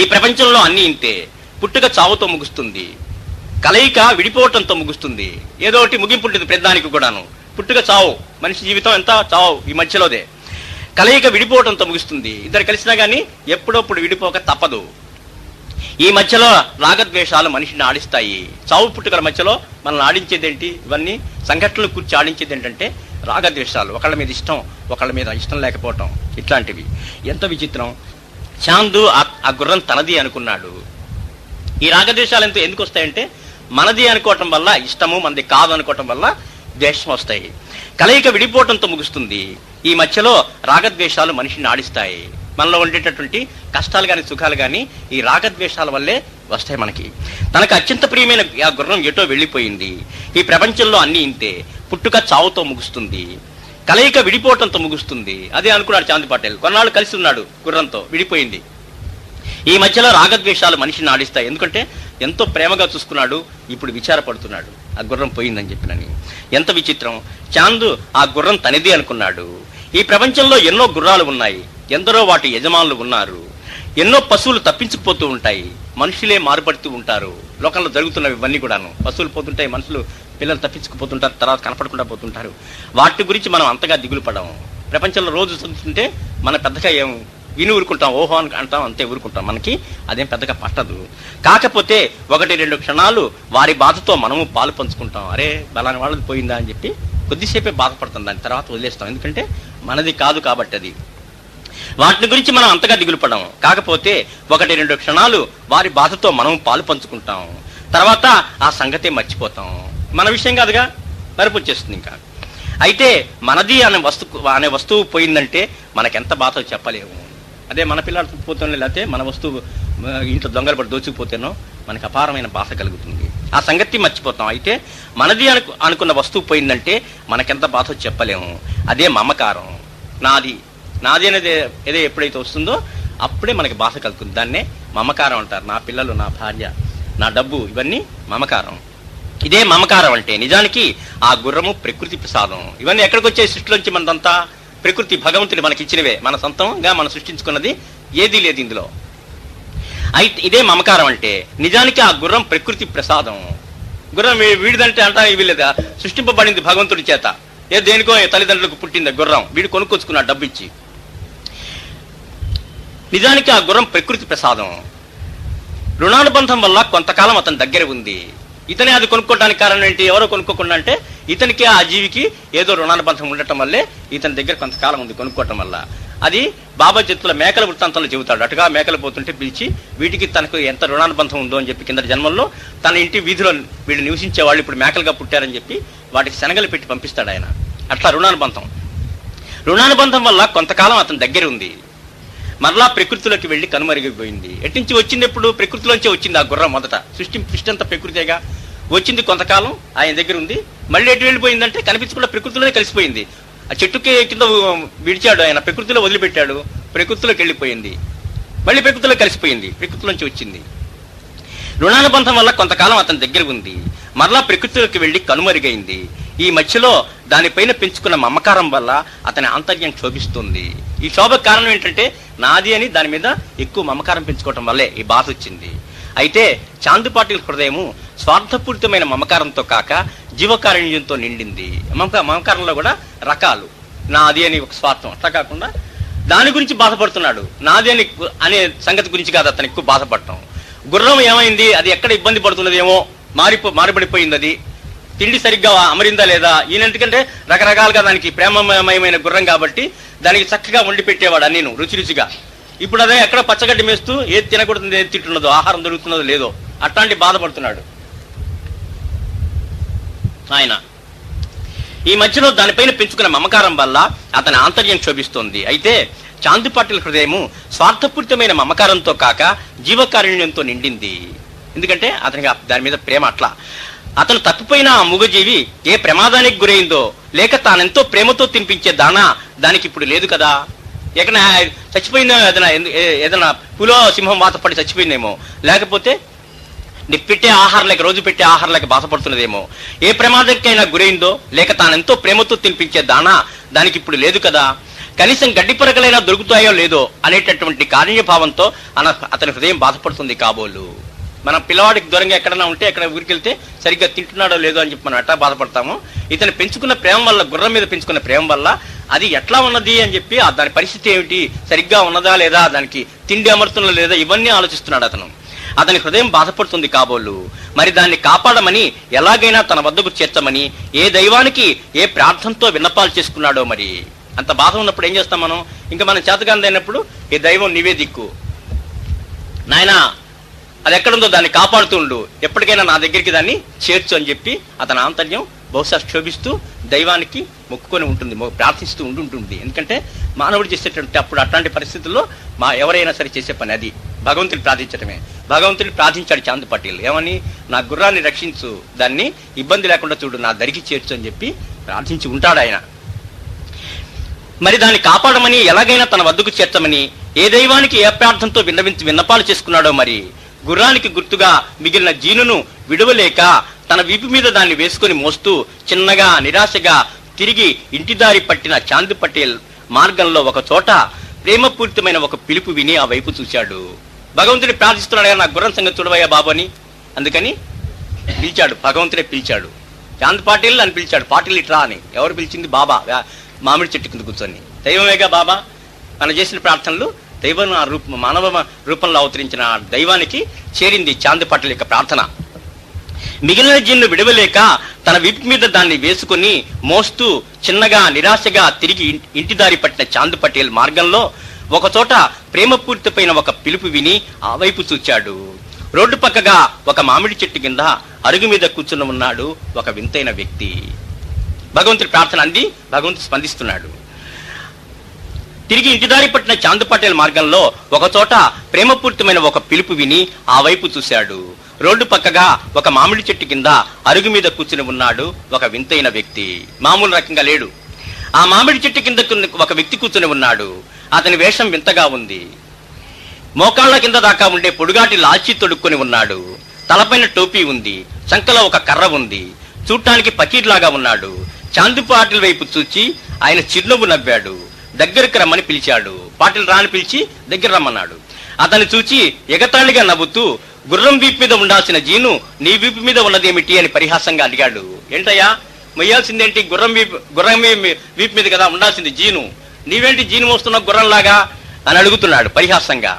ఈ ప్రపంచంలో అన్నీ ఇంతే. పుట్టుక చావుతో ముగుస్తుంది, కలయిక విడిపోవటంతో ముగుస్తుంది. ఏదో ఒకటి ముగింపు ఉంటుంది పెద్దానికి కూడాను. పుట్టుక చావు, మనిషి జీవితం ఎంత చావు ఈ మధ్యలోదే. కలయిక విడిపోవటంతో ముగుస్తుంది. ఇద్దరు కలిసినా కానీ ఎప్పుడప్పుడు విడిపోక తప్పదు. ఈ మధ్యలో రాగద్వేషాలు మనిషిని ఆడిస్తాయి. చావు పుట్టుకల మధ్యలో మనల్ని ఆడించేదేంటి, ఇవన్నీ సంఘటనలు కూర్చి ఆడించేది ఏంటంటే రాగద్వేషాలు, ఒకళ్ళ మీద ఇష్టం ఒకళ్ళ మీద ఇష్టం లేకపోవటం, ఇట్లాంటివి. ఎంత విచిత్రం. చాందు ఆ గుర్రం తనది అనుకున్నాడు. ఈ రాగద్వేషాలు ఎందుకు వస్తాయంటే మనది అనుకోవటం వల్ల ఇష్టము, మనది కాదు అనుకోవటం వల్ల ద్వేషం వస్తాయి. కలయిక విడిపోవటంతో ముగుస్తుంది. ఈ మధ్యలో రాగద్వేషాలు మనిషిని ఆడిస్తాయి. మనలో ఉండేటటువంటి కష్టాలు కానీ సుఖాలు కానీ ఈ రాగద్వేషాల వల్లే వస్తాయి మనకి. తనకు అత్యంత ప్రియమైన ఆ గుర్రం ఎటో వెళ్ళిపోయింది. ఈ ప్రపంచంలో అన్నీ ఇంతే. పుట్టుక చావుతో ముగుస్తుంది, కలయిక విడిపోవటంతో ముగుస్తుంది. అదే అనుకున్నాడు చాందు పాటిల్. కొన్నాళ్ళు కలిసి ఉన్నాడు గుర్రంతో, విడిపోయింది. ఈ మధ్యలో రాగద్వేషాలు మనిషిని ఆడిస్తాయి. ఎందుకంటే ఎంతో ప్రేమగా చూసుకున్నాడు, ఇప్పుడు విచారపడుతున్నాడు ఆ గుర్రం పోయిందని చెప్పినని. ఎంత విచిత్రం. చాందు ఆ గుర్రం తనది అనుకున్నాడు. ఈ ప్రపంచంలో ఎన్నో గుర్రాలు ఉన్నాయి, ఎందరో వాటి యజమానులు ఉన్నారు. ఎన్నో పశువులు తప్పించుకుపోతూ ఉంటాయి, మనుషులే మారుపడుతూ ఉంటారు. లోకంలో జరుగుతున్నవి ఇవన్నీ కూడాను. పశువులు పోతుంటాయి, మనుషులు పిల్లలు తప్పించుకుపోతుంటారు, తర్వాత కనపడకుండా పోతుంటారు. వాటి గురించి మనం అంతగా దిగులు పడము. ప్రపంచంలో రోజు చదువుతుంటే మన పెద్దగా ఏం విని ఊరుకుంటాం, ఓహో అని అంటాం, అంతే ఊరుకుంటాం. మనకి అదేం పెద్దగా పట్టదు. కాకపోతే 1-2 క్షణాలు వారి బాధతో మనము పాలు పంచుకుంటాం. అరే బలాని వాళ్ళది పోయిందా అని చెప్పి కొద్దిసేపే బాధపడతాం, దాని తర్వాత వదిలేస్తాం. ఎందుకంటే మనది కాదు కాబట్టి అది. వాటిని గురించి మనం అంతగా దిగులు పడం. కాకపోతే 1-2 క్షణాలు వారి బాధతో మనం పాలు పంచుకుంటాం, తర్వాత ఆ సంగతే మర్చిపోతాం. మన విషయం కాదుగా, మరపు వచ్చేస్తుంది ఇంకా. అయితే మనది అనే వస్తువు పోయిందంటే మనకెంత బాధో చెప్పలేము. అదే మన పిల్లలు పోతేనో, లేకపోతే మన వస్తువు ఇంట్లో దొంగలు పడి దోచుకుపోతేనో మనకు అపారమైన బాధ కలుగుతుంది. ఆ సంగతి మర్చిపోతాం. అయితే మనది అనుకున్న వస్తువు పోయిందంటే మనకెంత బాధో చెప్పలేము. అదే మమకారం. నాది అనేది ఏదో ఎప్పుడైతే వస్తుందో అప్పుడే మనకి బాధ కలుగుతుంది. దాన్నే మమకారం అంటారు. నా పిల్లలు, నా భార్య, నా డబ్బు, ఇవన్నీ మమకారం. ఇదే మమకారం అంటే. నిజానికి ఆ గుర్రము ప్రకృతి ప్రసాదం. ఇవన్నీ ఎక్కడికి వచ్చే సృష్టిలోంచి మనదంతా ప్రకృతి భగవంతుడి మనకి ఇచ్చినవే. మన సొంతంగా మనం సృష్టించుకున్నది ఏదీ లేదు ఇందులో. అయితే ఇదే మమకారం అంటే. నిజానికి ఆ గుర్రం ప్రకృతి ప్రసాదం. గుర్రం వీడిదంటే అంటా వీళ్ళదా సృష్టింపబడింది భగవంతుడి చేత. దేనికో తల్లిదండ్రులకు పుట్టింది గుర్రం, వీడు కొనుక్కొచ్చుకున్నాడు డబ్బు ఇచ్చి. నిజానికి ఆ గుర్రం ప్రకృతి ప్రసాదం. రుణానుబంధం వల్ల కొంతకాలం అతని దగ్గర ఉంది. ఇతనే అది కొనుక్కోవడానికి కారణం ఏంటి? ఎవరో కొనుక్కోకుండా అంటే ఇతనికి ఆ జీవికి ఏదో రుణానుబంధం ఉండటం వల్లే ఇతని దగ్గర కొంతకాలం ఉంది కొనుక్కోవటం వల్ల. అది బాబా జత్తుల మేకల వృత్తాంతంలో చెబుతాడు. అటుగా మేకలు పోతుంటే పిలిచి వీటికి తనకు ఎంత రుణానుబంధం ఉందో అని చెప్పి, కింద జన్మల్లో తన ఇంటి వీధిలో వీళ్ళు నివసించే వాళ్ళు ఇప్పుడు మేకలుగా పుట్టారని చెప్పి వాటికి శనగలు పెట్టి పంపిస్తాడు ఆయన. అట్లా రుణానుబంధం వల్ల కొంతకాలం అతని దగ్గర ఉంది. మరలా ప్రకృతిలోకి వెళ్లి కనుమరిగిపోయింది. ఎట్నుంచి వచ్చింది? ఎప్పుడు ప్రకృతిలోంచే వచ్చింది ఆ గుర్రం. మొదట సృష్టి అంతా ప్రకృతిగా వచ్చింది. కొంతకాలం ఆయన దగ్గర ఉంది. మళ్ళీ ఎటు వెళ్ళిపోయిందంటే కనిపించకుండా ప్రకృతిలోనే కలిసిపోయింది. ఆ చెట్టుకి కింద విడిచాడు ఆయన, ప్రకృతిలో వదిలిపెట్టాడు, ప్రకృతిలోకి వెళ్ళిపోయింది. మళ్ళీ ప్రకృతిలో కలిసిపోయింది, ప్రకృతిలోంచి వచ్చింది. రుణానుబంధం వల్ల కొంతకాలం అతని దగ్గర ఉంది. మరలా ప్రకృతిలోకి వెళ్లి కనుమరుగైంది. ఈ మధ్యలో దానిపైన పెంచుకున్న మమకారం వల్ల అతని ఆంతర్యం క్షోభిస్తుంది. ఈ శోభకు కారణం ఏంటంటే నాది అని దాని మీద ఎక్కువ మమకారం పెంచుకోవటం వల్లే ఈ బాధ వచ్చింది. అయితే చాంద్ పాటిల్ హృదయము స్వార్థపూరితమైన మమకారంతో కాక జీవకారుణ్యంతో నిండింది. మమకారంలో కూడా రకాలు, నాది అని ఒక స్వార్థం, అట్లా కాకుండా దాని గురించి బాధపడుతున్నాడు. నాది అని అనే సంగతి గురించి కాదు అతను ఎక్కువ బాధపడటం. గుర్రం ఏమైంది, అది ఎక్కడ ఇబ్బంది పడుతున్నదేమో, మారిపడిపోయింది, అది తిండి సరిగ్గా అమరిందా లేదా. ఈయన ఎందుకంటే రకరకాలుగా దానికి ప్రేమమయమైన గుర్రం కాబట్టి దానికి చక్కగా వండి పెట్టేవాడు అన్నీను రుచిగా. ఇప్పుడు అదే ఎక్కడ పచ్చగడ్డి మేస్తూ ఏది తినకూడదు, ఏది తింటున్నదో, ఆహారం దొరుకుతున్నదో లేదో అట్లాంటి బాధపడుతున్నాడు ఆయన. ఈ మధ్యలో దానిపైన పెంచుకున్న మమకారం వల్ల అతని ఆంతర్యం క్షోభిస్తోంది. అయితే చాంద్ పాటిల్ హృదయము స్వార్థపూరితమైన మమకారంతో కాక జీవకారుణ్యంతో నిండింది. ఎందుకంటే అతనికి దాని మీద ప్రేమ అట్లా. అతను తప్పిపోయిన ఆ మూగజీవి ఏ ప్రమాదానికి గురైందో, లేక తానెంతో ప్రేమతో తినిపించే దానా దానికి ఇప్పుడు లేదు కదా. ఎక్కడ చచ్చిపోయిందో, ఏదైనా పులో సింహం వాత పడి చచ్చిపోయిందేమో, లేకపోతే పెట్టే ఆహారం లేక, రోజు పెట్టే ఆహారం లేక బాధపడుతున్నదేమో. ఏ ప్రమాదానికైనా గురైందో, లేక తానెంతో ప్రేమతో తినిపించే దానా దానికి ఇప్పుడు లేదు కదా. కనీసం గడ్డి పరకలైనా దొరుకుతాయో లేదో అనేటటువంటి కారుణ్యభావంతో అతని హృదయం బాధపడుతుంది కాబోలు. మన పిల్లవాడికి దూరంగా ఎక్కడన్నా ఉంటే, ఎక్కడ ఊరికి వెళ్తే సరిగ్గా తింటున్నాడో లేదో అని చెప్పి మనం ఎట్లా బాధపడతామో, ఇతను పెంచుకున్న ప్రేమ వల్ల, గుర్రం మీద పెంచుకున్న ప్రేమ వల్ల అది ఎట్లా ఉన్నది అని చెప్పి దాని పరిస్థితి ఏమిటి, సరిగ్గా ఉన్నదా లేదా, దానికి తిండి అమరుతున్నా లేదా, ఇవన్నీ ఆలోచిస్తున్నాడు అతను. అతని హృదయం బాధపడుతుంది కాబోలు. మరి దాన్ని కాపాడమని, ఎలాగైనా తన వద్దకు చేర్చమని ఏ దైవానికి ఏ ప్రార్థనతో విన్నపాలు చేసుకున్నాడో. మరి అంత బాధ ఉన్నప్పుడు ఏం చేస్తాం మనం? ఇంకా మనం చేతగాందైనప్పుడు ఏ దైవం నీవే దిక్కు నాయనా, అది ఎక్కడుందో దాన్ని కాపాడుతూ ఉండు, ఎప్పటికైనా నా దగ్గరికి దాన్ని చేర్చు అని చెప్పి అతని ఆంతర్యం బహుశా క్షోభిస్తూ దైవానికి మొక్కుకొని ఉంటుంది, ప్రార్థిస్తూ ఉంటుంటుంది. ఎందుకంటే మానవుడు చేసేటటువంటి అప్పుడు అట్లాంటి పరిస్థితుల్లో ఎవరైనా సరే చేసే పని అది భగవంతుని ప్రార్థించడమే. భగవంతుని ప్రార్థించాడు చాంద్ పాటిల్, ఏమని? నా గుర్రాన్ని రక్షించు, దాన్ని ఇబ్బంది లేకుండా చూడు, నా దరికి చేర్చు అని చెప్పి ప్రార్థించి ఉంటాడు ఆయన. మరి దాన్ని కాపాడమని, ఎలాగైనా తన వద్దకు చేర్చమని ఏ దైవానికి ఏ ప్రార్థనతో విన్నపాలు చేసుకున్నాడో. మరి గుర్రానికి గుర్తుగా మిగిలిన జీనును విడువలేక తన వీపు మీద దాన్ని వేసుకుని మోస్తూ చిన్నగా నిరాశగా తిరిగి ఇంటిదారి పట్టిన చాంద్ పటేల్ మార్గంలో ఒక చోట ప్రేమపూరితమైన ఒక పిలుపు విని ఆ వైపు చూశాడు. భగవంతుని ప్రార్థిస్తున్నాడు కదా, నా గుర్రం సంగతి చూడవయ్యా బాబు అని. అందుకని పిలిచాడు, భగవంతుడే పిలిచాడు. చాంద్ పాటిల్ అని పిలిచాడు. పాటిల్ ఇట్రా అని. ఎవరు పిలిచింది? బాబా మామిడి చెట్టు కింద కూర్చొని. దైవమేగా బాబా. మనం చేసిన ప్రార్థనలు దైవం మానవ రూపంలో అవతరించిన దైవానికి చేరింది చాంద్ పాటిల్ యొక్క ప్రార్థన. మిగిలిన జిన్ను విడవలేక తన వీపు మీద దాన్ని వేసుకుని మోస్తూ చిన్నగా నిరాశగా తిరిగి ఇంటిదారి పట్టిన చాంద్ పటేల్ మార్గంలో ఒక చోట ప్రేమపూరితమైన ఒక పిలుపు విని ఆ వైపు చూచాడు. రోడ్డు పక్కగా ఒక మామిడి చెట్టు కింద అరుగు మీద కూర్చుని ఉన్నాడు ఒక వింతైన వ్యక్తి. భగవంతుడి ప్రార్థన అంది, భగవంతుడు స్పందిస్తున్నాడు. తిరిగి ఇంటిదారి పట్టిన చాంద్ పటేల్ మార్గంలో ఒక చోట ప్రేమపూరితమైన ఒక పిలుపు విని ఆ వైపు చూశాడు. రోడ్డు పక్కగా ఒక మామిడి చెట్టు కింద అరుగు మీద కూర్చుని ఉన్నాడు ఒక వింతైన వ్యక్తి. మామూలు రకంగా లేడు. ఆ మామిడి చెట్టు కింద ఒక వ్యక్తి కూర్చుని ఉన్నాడు. అతని వేషం వింతగా ఉంది. మోకాళ్ల కింద దాకా ఉండే పొడుగాటి లాల్చీ తొడుక్కొని ఉన్నాడు. తలపైన టోపీ ఉంది. చంకలో ఒక కర్ర ఉంది. చూడటానికి పకీర్లాగా ఉన్నాడు. చాంద్ పాటిల్ వైపు చూచి ఆయన చిరునవ్వు నవ్వాడు. దగ్గరికి రమ్మని పిలిచాడు. పాటిల్ రాని పిలిచి దగ్గర రమ్మన్నాడు. అతన్ని చూచి ఎగతాళిగా నవ్వుతూ, గుర్రం వీపు మీద ఉండాల్సిన జీను నీ వీపు మీద ఉన్నదేమిటి అని పరిహాసంగా అడిగాడు. ఏంటయ్యా, మొయ్యాల్సిందేంటి? గుర్రం వీపు మీద కదా ఉండాల్సింది జీను, నీవేంటి జీను మోస్తున్నావు గుర్రంలాగా అని అడుగుతున్నాడు పరిహాసంగా.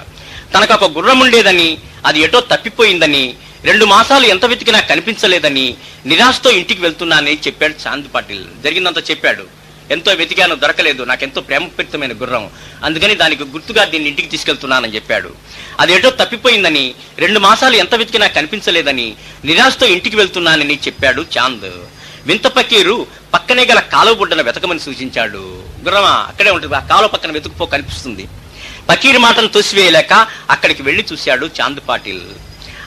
తనకు ఒక గుర్రం ఉండేదని, అది ఎటో తప్పిపోయిందని, 2 మాసాలు ఎంత వెతికినా కనిపించలేదని నిరాశతో ఇంటికి వెళ్తున్నానని చెప్పాడు చాంద్ పాటిల్. జరిగిందంతా చెప్పాడు. ఎంతో వెతికాను, దొరకలేదు, నాకెంతో ప్రేమపూరితమైన గుర్రం, అందుకని దానికి గుర్తుగా దీన్ని ఇంటికి తీసుకెళ్తున్నానని చెప్పాడు. అదేటో తప్పిపోయిందని, 2 మాసాలు ఎంత వెతికినా కనిపించలేదని నిరాశతో ఇంటికి వెళ్తున్నానని చెప్పాడు చాంద్. వింత పకీరు పక్కనే గల కాలువ బుడ్డన వెతకమని సూచించాడు. గుర్రమా అక్కడే ఉంటుంది, ఆ కాలువ పక్కన వెతుకుపో కనిపిస్తుంది. పకీరు మాటను తోసివేయలేక అక్కడికి వెళ్లి చూశాడు చాంద్ పాటిల్.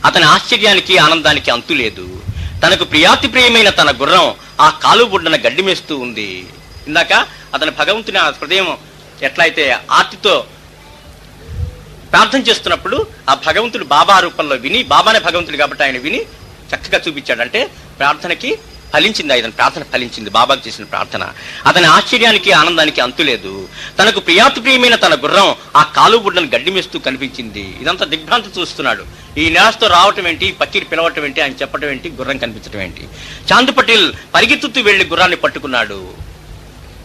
అతని ఆశ్చర్యానికి ఆనందానికి అంతులేదు. తనకు ప్రియాతి ప్రియమైన తన గుర్రం ఆ కాలువ బుడ్డన గడ్డి మేస్తూ ఉంది. ఇందాక అతని భగవంతుని ఆ హృదయం ఎట్లయితే ఆర్తితో ప్రార్థన చేస్తున్నప్పుడు ఆ భగవంతుడు బాబా రూపంలో విని, బాబానే భగవంతుడు కాబట్టి ఆయన విని చక్కగా చూపించాడు. అంటే ప్రార్థనకి ఫలించింది, అతని ప్రార్థన ఫలించింది. బాబాకు చేసిన ప్రార్థన. అతని ఆశ్చర్యానికి ఆనందానికి అంతులేదు. తనకు ప్రియాతిప్రియమైన తన గుర్రం ఆ కాలు బుడ్డను గడ్డి మేస్తూ కనిపించింది. ఇదంతా దిగ్భ్రాంతి చూస్తున్నాడు. ఈ నిరాశతో రావటం ఏంటి, పక్కీరు పిలవటం ఏంటి, ఆయన చెప్పటం ఏంటి, గుర్రం కనిపించడం ఏంటి. చాంద్ పటేల్ పరిగెత్తుతూ వెళ్లి గుర్రాన్ని పట్టుకున్నాడు.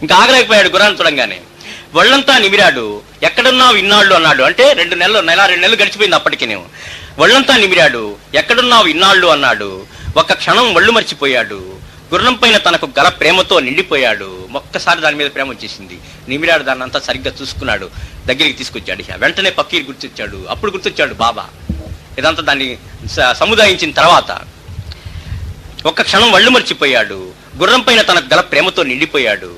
ఇంకా ఆగలేకపోయాడు. గుర్రాన్ని చూడంగానే ఒళ్ళంతా నిమిరాడు. ఎక్కడున్నావు ఇన్నాళ్ళు అన్నాడు. అంటే 2 నెలలు గడిచిపోయింది అప్పటికి. నేను ఒళ్ళంతా నిమిరాడు. ఎక్కడున్నావు ఇన్నాళ్ళు అన్నాడు. ఒక్క క్షణం ఒళ్ళు మర్చిపోయాడు. గుర్రం పైన తనకు గల ప్రేమతో నిండిపోయాడు. ఒక్కసారి దాని మీద ప్రేమ వచ్చేసింది. నిమిరాడు, దాన్ని అంతా సరిగ్గా చూసుకున్నాడు. దగ్గరికి తీసుకొచ్చాడు. వెంటనే పక్కీరు గుర్తొచ్చాడు. అప్పుడు గుర్తొచ్చాడు బాబా. ఇదంతా దాన్ని సముదాయించిన తర్వాత ఒక్క క్షణం ఒళ్ళు మర్చిపోయాడు. గుర్రం పైన తనకు గల ప్రేమతో నిండిపోయాడు.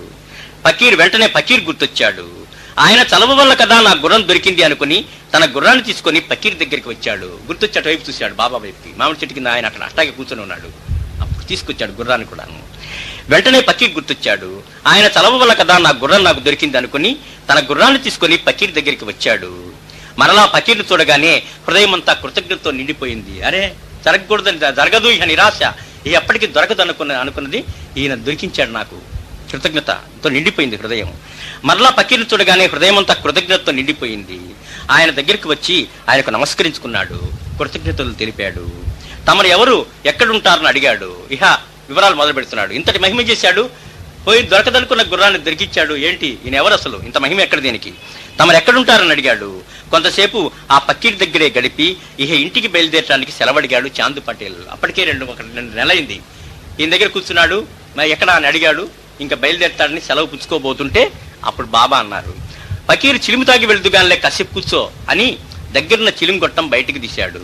వెంటనే పకీర్ గుర్తొచ్చాడు. ఆయన చలవ వల్ల కదా నా గుర్రం దొరికింది అనుకుని తన గుర్రాన్ని తీసుకొని పకీర్ దగ్గరికి వచ్చాడు. గుర్తొచ్చాడు, వైపు చూశాడు, బాబా వైపుకి. మామిడి చెట్టు కింద ఆయన అక్కడ అట్టాగే కూర్చొని ఉన్నాడు. అప్పుడు తీసుకొచ్చాడు గుర్రాన్ని కూడా. వెంటనే పకీర్ గుర్తొచ్చాడు. ఆయన చలవ వల్ల కదా నా గుర్రం నాకు దొరికింది అనుకుని తన గుర్రాన్ని తీసుకొని పకీర్ దగ్గరికి వచ్చాడు. మరలా పకీర్ను చూడగానే హృదయం అంతా కృతజ్ఞతతో నిండిపోయింది. అరే, జరగదు ఇక నిరాశ, ఇక ఎప్పటికీ దొరకదు అనుకున్నది ఈయన దొరికించాడు నాకు. కృతజ్ఞతతో నిండిపోయింది హృదయం. మరలా పకీర్ను చూడగానే హృదయం అంతా కృతజ్ఞతతో నిండిపోయింది. ఆయన దగ్గరికి వచ్చి ఆయనకు నమస్కరించుకున్నాడు. కృతజ్ఞతలు తెలిపాడు. తమరు ఎవరు, ఎక్కడుంటారని అడిగాడు. ఇహ వివరాలు మొదలు పెడుతున్నాడు. ఇంతటి మహిమ చేశాడు. పోయి దొరకదనుకున్న గుర్రాన్ని దొరికిచ్చాడు. ఏంటి ఈయన ఎవరు, అసలు ఇంత మహిమ ఎక్కడ దీనికి? తమరు ఎక్కడుంటారని అడిగాడు. కొంతసేపు ఆ పక్కీర్ దగ్గరే గడిపి ఇహ ఇంటికి బయలుదేరడానికి సెలవడిగాడు చాంద్ పటేల్. అప్పటికే 2 నెలలైంది. ఈయన దగ్గర కూర్చున్నాడు. మరి ఎక్కడ అని అడిగాడు. ఇంకా బయలుదేరతాడని సెలవు పుచ్చుకోబోతుంటే అప్పుడు బాబా అన్నారు, పకీరు చిలుము తాగి వెళ్తుగానే కసిపు కూర్చో అని దగ్గరున్న చిలుము గొట్టం బయటికి తీశాడు.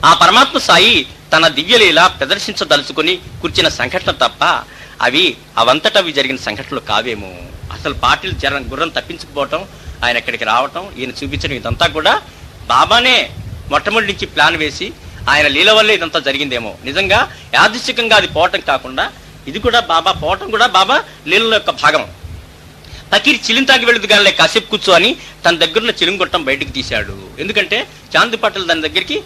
ఆ పరమాత్మ సాయి తన దివ్యలీల ప్రదర్శించదలుచుకుని కూర్చిన సంఘటన తప్ప అవంతటవి జరిగిన సంఘటనలు కావేమో. అసలు పాటిల్ గుర్రం తప్పించుకుపోవటం, ఆయన ఇక్కడికి రావటం, ఈయన చూపించడం, ఇదంతా కూడా బాబానే మొట్టమొదటి నుంచి ప్లాన్ వేసి ఆయన లీల వల్లే ఇదంతా జరిగిందేమో. నిజంగా యాదృచ్ఛికంగా అది పోవటం కాకుండా ఇది కూడా బాబా పోవటం కూడా బాబా లీలలో యొక్క భాగం. పకీర్ చిలిం తాగి వెళుతుగానే కాసేపు కూర్చో అని తన దగ్గరున్న చిలుం గొట్టం బయటకు తీశాడు. ఎందుకంటే చాంద్ పటేల్ దాని దగ్గరికి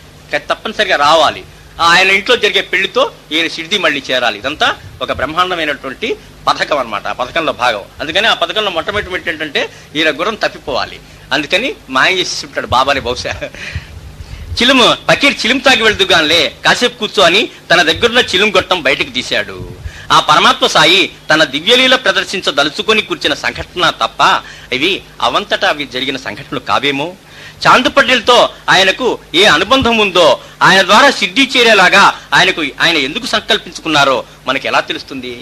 తప్పనిసరిగా రావాలి. ఆయన ఇంట్లో జరిగే పెళ్లితో ఈయన షిర్డీ మళ్ళీ చేరాలి. ఇదంతా ఒక బ్రహ్మాండమైనటువంటి పథకం అన్నమాట. ఆ పథకంలో భాగం. అందుకని ఆ పథకంలో మొట్టమొదటి ఏంటంటే ఈయన గుర్రం తప్పిపోవాలి. అందుకని మాయం చేసి ఉంటాడు బాబాని బహుశా. పకీర్ చిలుం తాగి వెళుతుగానే కాసేపు కూర్చో అని తన దగ్గరున్న చిలుం గొట్టం బయటకు తీశాడు. ఆ పరమాత్మ సాయి తన దివ్యలీల ప్రదర్శించదలుచుకొని కూర్చిన సంఘటన తప్ప అవంతటా జరిగిన సంఘటనలు కావేమో. చాంద్ పటేల్తో ఆయనకు ఏ అనుబంధం ఉందో, ఆయన ద్వారా సిద్ధి చేరేలాగా ఆయన ఎందుకు సంకల్పించుకున్నారో మనకి ఎలా తెలుస్తుంది?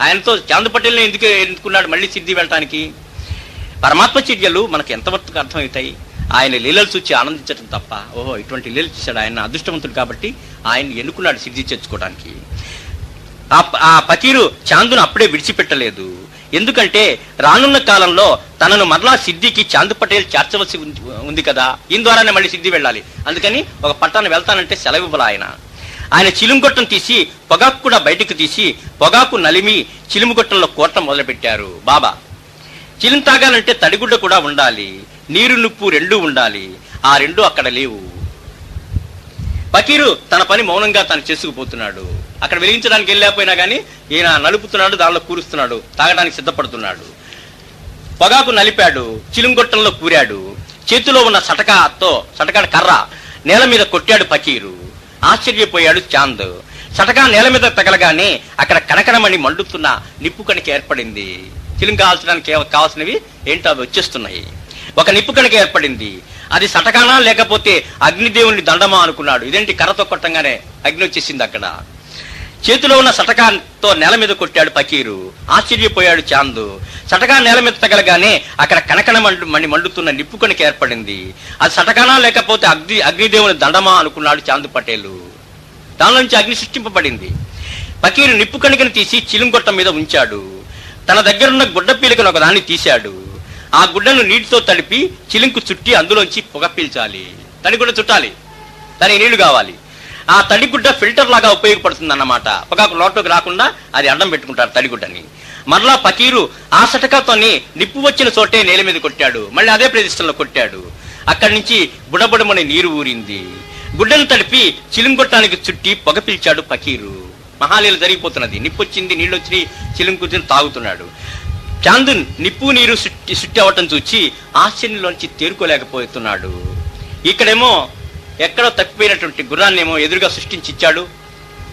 ఆయనతో చాంద్ పటేల్ని ఎందుకు ఎన్నుకున్నాడు మళ్ళీ సిద్ధి వెళ్ళటానికి? పరమాత్మ చర్యలు మనకు ఎంతవరకు అర్థమవుతాయి? ఆయన లీలలు చూచి ఆనందించడం తప్ప, ఓహో ఇటువంటి లీలలు చూశాడు, ఆయన అదృష్టవంతుడు కాబట్టి ఆయన ఎన్నుకున్నాడు సిద్ధి చేర్చుకోవడానికి. ఆ పకీరు చాందును అప్పుడే విడిచిపెట్టలేదు. ఎందుకంటే రానున్న కాలంలో తనను మరలా సిద్ధికి చాంద్ పటేల్ చేర్చవలసి ఉంది కదా. ఈయన ద్వారానే మళ్ళీ సిద్ధి వెళ్ళాలి. అందుకని ఒక పట్టాన్ని వెళ్తానంటే సెలవు ఇవ్వాలి. ఆయన చిలుముగొట్టం తీసి పొగాకు కూడా బయటకు తీసి పొగాకు నలిమి చిలుముగొట్టంలో కోరటం మొదలుపెట్టారు బాబా. చిలుం తాగాలంటే తడిగుడ్డ కూడా ఉండాలి, నీరు నిప్పు రెండూ ఉండాలి. ఆ రెండూ అక్కడ లేవు. పకీరు తన పని మౌనంగా తాను చేసుకుపోతున్నాడు. అక్కడ వెలిగించడానికి వెళ్ళలేకపోయినా కానీ ఈయన నలుపుతున్నాడు, దానిలో కూరుస్తున్నాడు, తాగడానికి సిద్ధపడుతున్నాడు. పొగాకు నలిపాడు, చిలుంగొట్టంలో కూరాడు. చేతిలో ఉన్న సటకాడ కర్ర నేల మీద కొట్టాడు పకీరు. ఆశ్చర్యపోయాడు చాంద్. సటకా నేల మీద తగలగానే అక్కడ కనకనమని మండుతున్న నిప్పు కణిక ఏర్పడింది. చిలుం కాల్చడానికి కావాల్సినవి ఏంటో అవి వచ్చేస్తున్నాయి. ఒక నిప్పు కణిక ఏర్పడింది. అది సటకానా లేకపోతే అగ్నిదేవుని దండమా అనుకున్నాడు. ఇదేంటి కర్రతో కొట్టంగానే అగ్ని వచ్చేసింది. అక్కడ చేతిలో ఉన్న సటకాతో నేల మీద కొట్టాడు పకీరు. ఆశ్చర్యపోయాడు చాంద్. సటకా నేల మీద తగలగానే అక్కడ కనకన మండుతున్న నిప్పు కణిక ఏర్పడింది. అది సటకానా లేకపోతే అగ్నిదేవుని దండమా అనుకున్నాడు చాంద్ పటేలు. దానిలో నుంచి అగ్ని సృష్టింపబడింది. పకీరు నిప్పు కణికను తీసి చిలుంగొట్టం మీద ఉంచాడు. తన దగ్గరున్న గుడ్డ పీలికను ఒక దాన్ని తీశాడు. ఆ గుడ్డను నీటితో తడిపి చిలుంకు చుట్టి అందులోంచి పొగ పీల్చాలి. తడిగుడ్డ చుట్టాలి, దానికి నీళ్లు కావాలి. ఆ తడిగుడ్డ ఫిల్టర్ లాగా ఉపయోగపడుతుంది అన్నమాట. పొగాకు లోటుకు రాకుండా అది అడ్డం పెట్టుకుంటారు తడిగుడ్డని. మరలా పకీరు ఆ సటకాతోని నిప్పు వచ్చిన చోటే నేల మీద కొట్టాడు. మళ్ళీ అదే ప్రదేశంలో కొట్టాడు. అక్కడి నుంచి బుడబుడమని నీరు ఊరింది. గుడ్డను తడిపి చిలుంగొట్టానికి చుట్టి పొగ పీల్చాడు పకీరు. మహాలీల జరిగిపోతున్నది. నిప్పు వచ్చింది, నీళ్ళు వచ్చి చిలుము కూర్చొని తాగుతున్నాడు. చాంద్ నిప్పు నీరు సుట్టి అవ్వటం చూచి ఆశ్చర్యంలోంచి తేరుకోలేకపోతున్నాడు. ఇక్కడేమో ఎక్కడో తప్పిపోయినటువంటి గుర్రాన్నేమో ఎదురుగా సృష్టించి ఇచ్చాడు,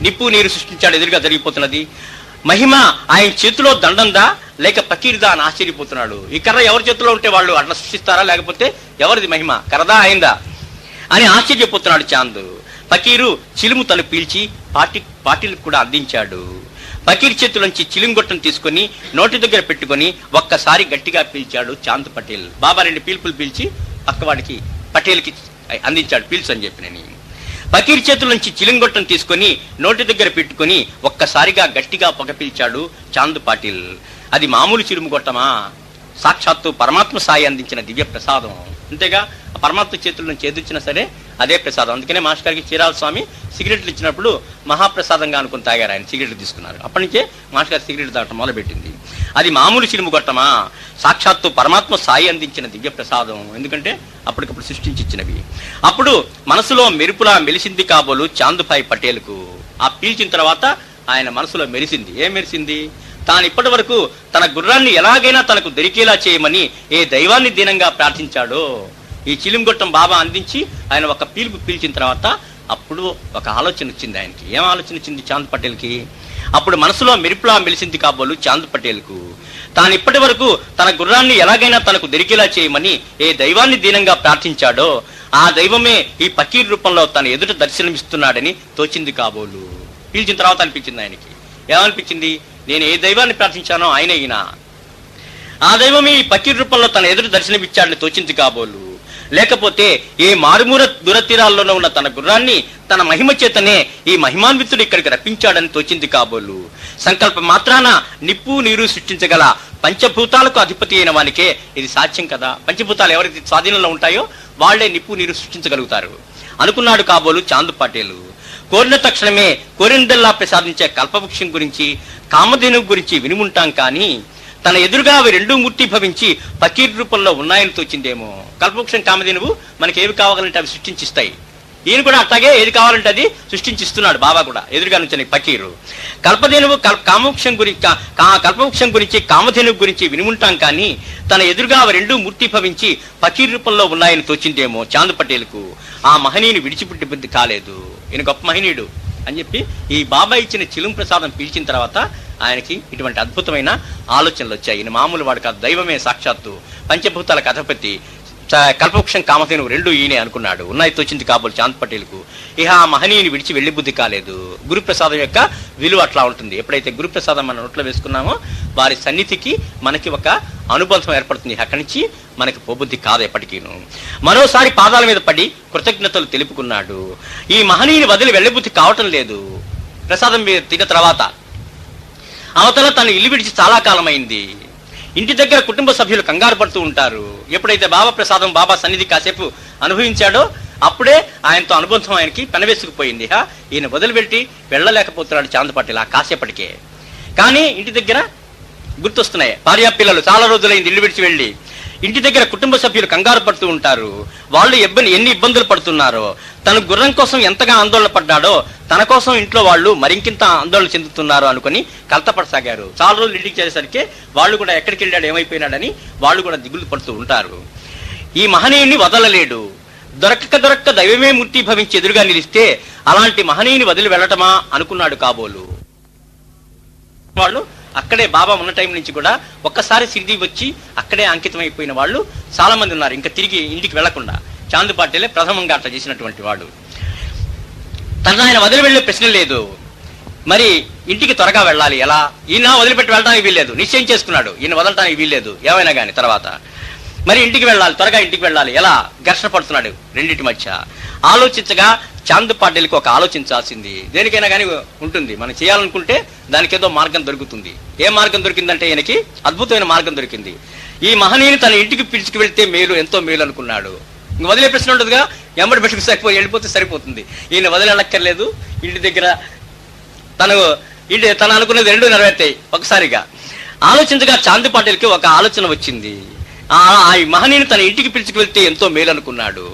నిప్పు నీరు సృష్టించాడు, ఎదురుగా జరిగిపోతున్నది. మహిమ ఆయన చేతిలో దండందా లేక పకీర్దా అని ఆశ్చర్యపోతున్నాడు. ఈ కర్ర ఎవరి చేతిలో ఉంటే వాళ్ళు అట్లా సృష్టిస్తారా, లేకపోతే ఎవరిది మహిమ, కర్రదా అయిందా అని ఆశ్చర్యపోతున్నాడు చాంద్. పకీరు చిలుము తను పీల్చి పాటిలకు కూడా అందించాడు. పకీర్ చేతులోంచి చిలుంగొట్టం తీసుకుని నోటి దగ్గర పెట్టుకుని ఒక్కసారి గట్టిగా పీల్చాడు చాంద్ పటేల్. బాబా 2 పీల్పులు పీల్చి పక్కవాడికి పటేల్కి అందించాడు, పీల్చు అని చెప్పి. నేను పకీర్ చేతులోంచి చిలుంగొట్టం తీసుకుని నోటి దగ్గర పెట్టుకుని ఒక్కసారిగా గట్టిగా పొగ పీల్చాడు చాంద్ పాటిల్. అది మామూలు చిలుము గొట్టమా, సాక్షాత్తు పరమాత్మ సాయి అందించిన దివ్య ప్రసాదం. అంతేగా, పరమాత్మ చేతుల నుంచి ఏదిచ్చినా సరే అదే ప్రసాదం. అందుకనే మాస్టర్ గారికి చీరాల స్వామి సిగరెట్లు ఇచ్చినప్పుడు మహాప్రసాదంగా అనుకుని తాగారు, ఆయన సిగరెట్లు తీసుకున్నారు. అప్పటి నుంచే మాస్టర్ గారు సిగరెట్ తాగటం మొదలుపెట్టింది. అది మామూలు చిలుము గొట్టమా, సాక్షాత్తు పరమాత్మ సాయి అందించిన దివ్య ప్రసాదం. ఎందుకంటే అప్పటికప్పుడు సృష్టించి ఇచ్చినవి. అప్పుడు మనసులో మెరుపులా మెలిసింది కాబోలు చాందుభాయ్ పటేల్కు. ఆ పీల్చిన తర్వాత ఆయన మనసులో మెరిసింది. ఏం మెరిసింది? తాను ఇప్పటి వరకు తన గుర్రాన్ని ఎలాగైనా తనకు దొరికేలా చేయమని ఏ దైవాన్ని దీనంగా ప్రార్థించాడో, ఈ చిలుంగొట్టం బాబా అందించి ఆయన ఒక పీల్పు పీల్చిన తర్వాత అప్పుడు ఒక ఆలోచన వచ్చింది ఆయనకి. ఏం ఆలోచన వచ్చింది చాంద్ పటేల్కి? అప్పుడు మనసులో మెరుపులా మెలిసింది కాబోలు చాంద్ పటేల్కు. తాను ఇప్పటి వరకు తన గుర్రాన్ని ఎలాగైనా తనకు దొరికేలా చేయమని ఏ దైవాన్ని దీనంగా ప్రార్థించాడో, ఆ దైవమే ఈ పకీర్ రూపంలో తన ఎదుట దర్శనమిస్తున్నాడని తోచింది కాబోలు. పీల్చిన తర్వాత అనిపించింది ఆయనకి. ఏమనిపించింది? నేను ఏ దైవాన్ని ప్రార్థించానో ఆయనే ఈయన. ఆ దైవమే ఈ పకీర్ రూపంలో తన ఎదుట దర్శనమిచ్చాడని తోచింది కాబోలు. లేకపోతే ఏ మారుమూర దూరతీరాల్లోనే ఉన్న తన గుర్రాన్ని తన మహిమ చేతనే ఈ మహిమాన్వితుడు ఇక్కడికి రప్పించాడని తోచింది కాబోలు. సంకల్ప మాత్రాన నిప్పు నీరు సృష్టించగల పంచభూతాలకు అధిపతి అయిన వానికే ఇది సాధ్యం కదా. పంచభూతాలు ఎవరికి స్వాధీనంలో ఉంటాయో వాళ్లే నిప్పు నీరు సృష్టించగలుగుతారు అనుకున్నాడు కాబోలు చాంద్ పటేలు. కోరిన తక్షణమే కోరినదల్లా ప్రసాదించే కల్పవృక్షం గురించి, కామధేనువు గురించి వినిముంటాం కానీ తన ఎదురుగా అవి 2 మూర్తిభవించి పకీర్ రూపంలో ఉన్నాయని తోచిందేమో. కల్పవృక్షం, కామధేనువు మనకి ఏవి కావాలంటే అవి సృష్టించిస్తాయి. ఈయన కూడా అట్లాగే ఏది కావాలంటే అది సృష్టించిస్తున్నాడు బాబా కూడా ఎదురుగా నుంచి పకీరు. కల్పధేనువు కల్పవృక్షం గురించి, కామధేనువు గురించి వినిముంటాం కానీ తన ఎదురుగా అవి 2 మూర్తిభవించి పకీర్ రూపంలో ఉన్నాయని తోచిందేమో చాంద్ పటేల్కు. ఆ మహనీయుని విడిచిపెట్టి బుద్ధి కాలేదు. ఈయన గొప్ప మహనీయుడు అని చెప్పి ఈ బాబా ఇచ్చిన చిలుం ప్రసాదం పీల్చిన తర్వాత ఆయనకి ఇటువంటి అద్భుతమైన ఆలోచనలు వచ్చాయి. ఈయన మామూలు వాడు కాదు, దైవమే సాక్షాత్తు, పంచభూతాలకు అధిపతి, కల్పవృక్షం, కామధేనువు 2 ఈయనే అనుకున్నాడు. ఉన్నాయి తోచింది కాబోలు చాంద్ పటేల్కు. ఇహ ఆ మహనీయుని విడిచి వెళ్లి బుద్ధి కాలేదు. గురుప్రసాదం యొక్క విలువ అట్లా ఉంటుంది. ఎప్పుడైతే గురుప్రసాదం మన నోట్లో వేసుకున్నామో వారి సన్నిధికి మనకి ఒక అనుబంధం ఏర్పడుతుంది. అక్కడి నుంచి మనకి పోబుద్ధి కాదు ఎప్పటికీను. మరోసారి పాదాల మీద పడి కృతజ్ఞతలు తెలుపుకున్నాడు. ఈ మహనీయుని వదిలి వెళ్లబుద్ధి కావటం లేదు. ప్రసాదం తిన్న తర్వాత అవతల తను ఇల్లు విడిచి చాలా కాలమైంది. ఇంటి దగ్గర కుటుంబ సభ్యులు కంగారు పడుతూ ఉంటారు. ఎప్పుడైతే బాబా ప్రసాదం, బాబా సన్నిధి కాసేపు అనుభవించాడో అప్పుడే ఆయనతో అనుబంధం ఆయనకి పెనవేసుకుపోయింది. ఈయన వదిలిపెట్టి వెళ్ళలేకపోతున్నాడు చాంద్ పటేల్ ఆ కాసేపటికే. కానీ ఇంటి దగ్గర గుర్తొస్తున్నాయి భార్యా పిల్లలు. చాలా రోజులైంది ఇల్లు విడిచి వెళ్ళి. ఇంటి దగ్గర కుటుంబ సభ్యులు కంగారు పడుతూ ఉంటారు. వాళ్ళు ఎన్ని ఇబ్బందులు పడుతున్నారో, తన గుర్రం కోసం ఎంతగా ఆందోళన పడ్డాడో తన కోసం ఇంట్లో వాళ్ళు మరింకింత ఆందోళన చెందుతున్నారు అనుకుని కలతపడసాగారు. చాలా రోజులు ఇంటికి చేసేసరికి వాళ్ళు కూడా ఎక్కడికి వెళ్ళాడు, ఏమైపోయినాడని వాళ్ళు కూడా దిగులు పడుతూ ఉంటారు. ఈ మహనీయుని వదలలేడు. దొరక్క దైవమే మూర్తి భవించి ఎదురుగా నిలిస్తే అలాంటి మహనీయుని వదిలి వెళ్ళటమా అనుకున్నాడు కాబోలు. వాళ్ళు అక్కడే బాబా ఉన్న టైం నుంచి కూడా ఒక్కసారి సిరిడి వచ్చి అక్కడే అంకితమైపోయిన వాళ్ళు చాలా మంది ఉన్నారు. ఇంకా తిరిగి ఇంటికి వెళ్లకుండా చాంద్ పటేలే ప్రథమంగా అట్లా చేసినటువంటి వాడు. తన ఆయన వదిలి వెళ్లే ప్రశ్న లేదు. మరి ఇంటికి త్వరగా వెళ్ళాలి ఎలా? ఈయన వదిలిపెట్టి వెళ్ళడానికి వీల్లేదు, నిశ్చయం చేసుకున్నాడు. ఈయన వదలటానికి వీల్లేదు ఏమైనా కానీ. తర్వాత మరి ఇంటికి వెళ్ళాలి, త్వరగా ఇంటికి వెళ్ళాలి ఎలా? ఘర్షణ పడుతున్నాడు రెండింటి మధ్య. ఆలోచించగా చాంద్ పటేల్కి ఒక ఆలోచించాల్సింది. దేనికైనా కానీ ఉంటుంది, మనం చేయాలనుకుంటే దానికి ఏదో మార్గం దొరుకుతుంది. ఏ మార్గం దొరికిందంటే ఈయనకి అద్భుతమైన మార్గం దొరికింది. ఈ మహనీయుని తన ఇంటికి పిలుచుకు వెళ్తే మేలు, ఎంతో మేలు అనుకున్నాడు. ఇంక వదిలే ప్రశ్న ఉంటుందిగా, ఎమ్మడి పెట్టి సరిపోయి వెళ్ళిపోతే సరిపోతుంది. ఈయన వదిలేనక్కర్లేదు. ఇంటి దగ్గర తను అనుకున్నది 2 నెరవేర్తాయి ఒకసారిగా. ఆలోచించగా చాంద్ పటేల్కి ఒక ఆలోచన వచ్చింది. ఆ మహనీయుని తన ఇంటికి పిలుచుకు వెళ్తే ఎంతో మేలు అనుకున్నాడు.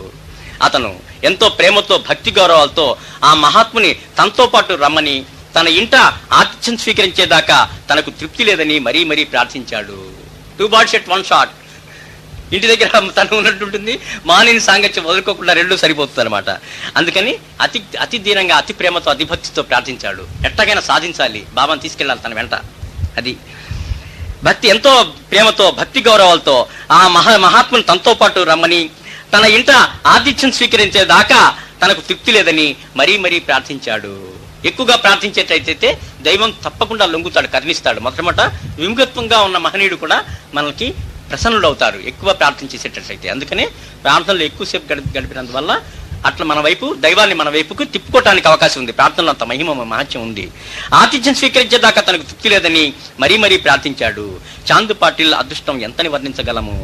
అతను ఎంతో ప్రేమతో, భక్తి గౌరవాలతో ఆ మహాత్ముని తనతో పాటు రమ్మని తన ఇంట ఆతిథ్యం స్వీకరించేదాకా తనకు తృప్తి లేదని మరీ మరీ ప్రార్థించాడు. 2 birds at 1 shot. ఇంటి దగ్గర తను ఉన్నట్టుంటుంది, మానిని సాంగత్యం వదులుకోకుండా రెండు సరిపోతుంది అనమాట. అందుకని అతి దీనంగా, అతి ప్రేమతో, అతి భక్తితో ప్రార్థించాడు. ఎట్టగైనా సాధించాలి, బాబాను తీసుకెళ్ళాలి తన వెంట. అది భక్తి. ఎంతో ప్రేమతో, భక్తి గౌరవాలతో ఆ మహాత్ముని తనతో పాటు రమ్మని, తన ఇంట ఆతిథ్యం స్వీకరించేదాకా తనకు తృప్తి లేదని మరీ మరీ ప్రార్థించాడు. ఎక్కువగా ప్రార్థించేటైతే దైవం తప్పకుండా లొంగుతాడు, కరుణిస్తాడు. మొట్టమొదట విముఖత్వంగా ఉన్న మహనీయుడు కూడా మనకి ప్రసన్నులు అవుతారు ఎక్కువ ప్రార్థన చేసేటట్లయితే. అందుకనే ప్రార్థనలు ఎక్కువసేపు గడిపినందువల్ల అట్లా మన వైపు, దైవాన్ని మన వైపుకు తిప్పుకోవటానికి అవకాశం ఉంది. ప్రార్థనలో అంత మహిమ, మహత్యం ఉంది. ఆతిథ్యం స్వీకరించేదాకా తనకు తృప్తి లేదని మరీ మరీ ప్రార్థించాడు. చాంద్ పాటిల్ అదృష్టం ఎంతని వర్ణించగలము,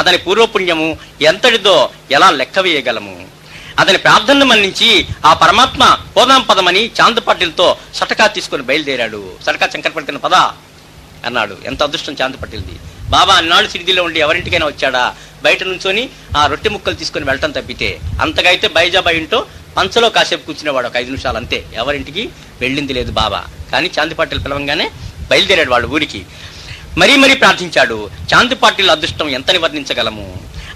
అతని పూర్వపుణ్యము ఎంతటిదో ఎలా లెక్క వేయగలము. అతని ప్రార్థనను మన్నించి ఆ పరమాత్మ పోదాం పదమని చాంద్ పాటిల్తో సటకా తీసుకొని బయలుదేరాడు. సటకా శంకరపడిన పద అన్నాడు. ఎంత అదృష్టం చాంద్ పాటిల్ది. బాబా అన్నాడు సిరిదిలో ఉండి ఎవరింటికైనా వచ్చాడా, బయట నుంచొని ఆ రొట్టె ముక్కలు తీసుకొని వెళ్ళటం తప్పితే. అంతగా అయితే బైజాబా ఇంటో పంచలో కాసేపు కూర్చునేవాడు, ఒక 5 నిమిషాలు అంతే. ఎవరింటికి వెళ్ళింది లేదు బాబా. కానీ చాంద్ పాటిల్ పిలవంగానే బయలుదేరాడు వాళ్ళ ఊరికి. మరీ మరీ ప్రార్థించాడు. చాంద్ పాటిల్ అదృష్టం ఎంతని వర్ణించగలము,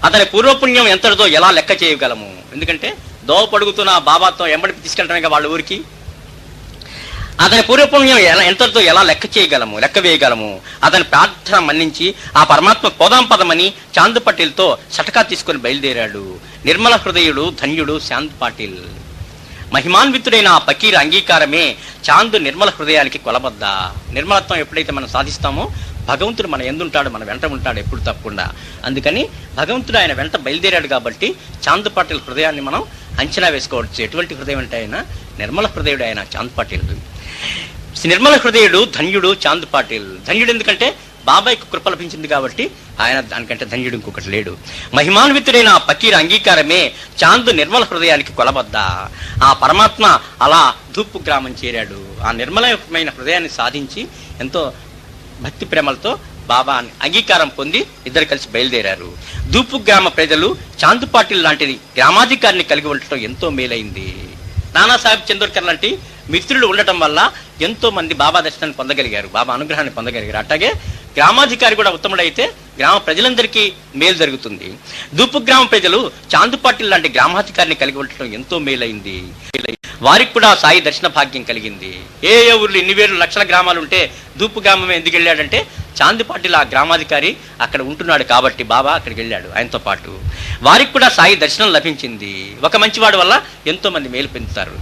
అతని పూర్వపుణ్యం ఎంతటిదో ఎలా లెక్క చేయగలము. ఎందుకంటే దోవ పడుగుతున్న బాబాతో ఎంబడి తీసుకెళ్ళటమే వాళ్ళ ఊరికి. అతని పూర్వపుణ్యం ఎంతటితో ఎలా లెక్క వేయగలము. అతని ప్రార్థన మన్నించి ఆ పరమాత్మ పోదాం పదమని చాంద్ పాటిల్తో సటకా తీసుకొని బయలుదేరాడు. నిర్మల హృదయుడు, ధన్యుడు చాంద్ పాటిల్. మహిమాన్వితుడైన ఆ ఫకీర్ అంగీకారమే చాంద్ నిర్మల హృదయానికి కొలబద్ద. నిర్మలత్వం ఎప్పుడైతే మనం సాధిస్తామో భగవంతుడు మన ఎందుంటాడు, మన వెంట ఉంటాడు ఎప్పుడు తప్పకుండా. అందుకని భగవంతుడు ఆయన వెంట బయలుదేరాడు కాబట్టి చాంద్ పాటిల్ హృదయాన్ని మనం అంచనా వేసుకోవచ్చు. ఎటువంటి హృదయం అంటే ఆయన నిర్మల హృదయుడు, ఆయన చాంద్ పాటిల్. నిర్మల హృదయుడు, ధన్యుడు చాంద్ పాటిల్. ధన్యుడు ఎందుకంటే బాబాయ్కి కృప లభించింది కాబట్టి ఆయన, దానికంటే ధన్యుడు ఇంకొకటి లేడు. మహిమాన్వితుడైన ఆ ఫకీర్ అంగీకారమే చాంద్ నిర్మల హృదయానికి కొలబద్ద. ఆ పరమాత్మ అలా ధూపు గ్రామం చేరాడు. ఆ నిర్మలమైన హృదయాన్ని సాధించి ఎంతో భక్తి ప్రేమలతో బాబా అంగీకారం పొంది ఇద్దరు కలిసి బయలుదేరారు. ధూపు గ్రామ ప్రజలు చాంద్ పాటిల్ లాంటిది గ్రామాధికారిని కలిగి ఉండటం ఎంతో మేలైంది. నానాసాహెబ్ చందోర్కర్ లాంటి మిత్రులు ఉండటం వల్ల ఎంతో మంది బాబా దర్శనాన్ని పొందగలిగారు, బాబా అనుగ్రహాన్ని పొందగలిగారు. అట్లాగే గ్రామాధికారి కూడా ఉత్తముడైతే గ్రామ ప్రజలందరికీ మేలు జరుగుతుంది. ధూపు గ్రామ ప్రజలు చాంద్ పాటిల్ లాంటి గ్రామాధికారిని కలిగి ఉండటం ఎంతో మేలైంది. వారికి కూడా సాయి దర్శన భాగ్యం కలిగింది. ఏ ఊర్లు ఇన్ని వేలు లక్షల గ్రామాలు ఉంటే ధూపు గ్రామమే ఎందుకు వెళ్ళాడంటే చాంద్ పాటిల్ ఆ గ్రామాధికారి అక్కడ ఉంటున్నాడు కాబట్టి బాబా అక్కడికి వెళ్ళాడు ఆయనతో పాటు. వారికి కూడా సాయి దర్శనం లభించింది. ఒక మంచివాడు వల్ల ఎంతో మంది మేలు పొందుతారు.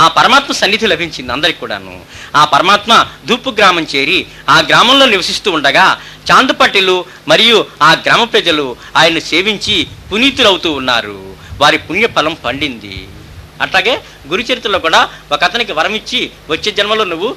ఆ పరమాత్మ సన్నిధి లభించింది అందరికి కూడాను. ఆ పరమాత్మ ధూపు గ్రామం చేరి ఆ గ్రామంలో నివసిస్తూ ఉండగా చాంద్ పాటిల్ మరియు ఆ గ్రామ ప్రజలు ఆయన్ని సేవించి పునీతులవుతూ ఉన్నారు. వారి పుణ్యఫలం పండింది. అట్లాగే గురుచరిత్రలో కూడా ఒక అతనికి వరం ఇచ్చి వచ్చే జన్మలో నువ్వు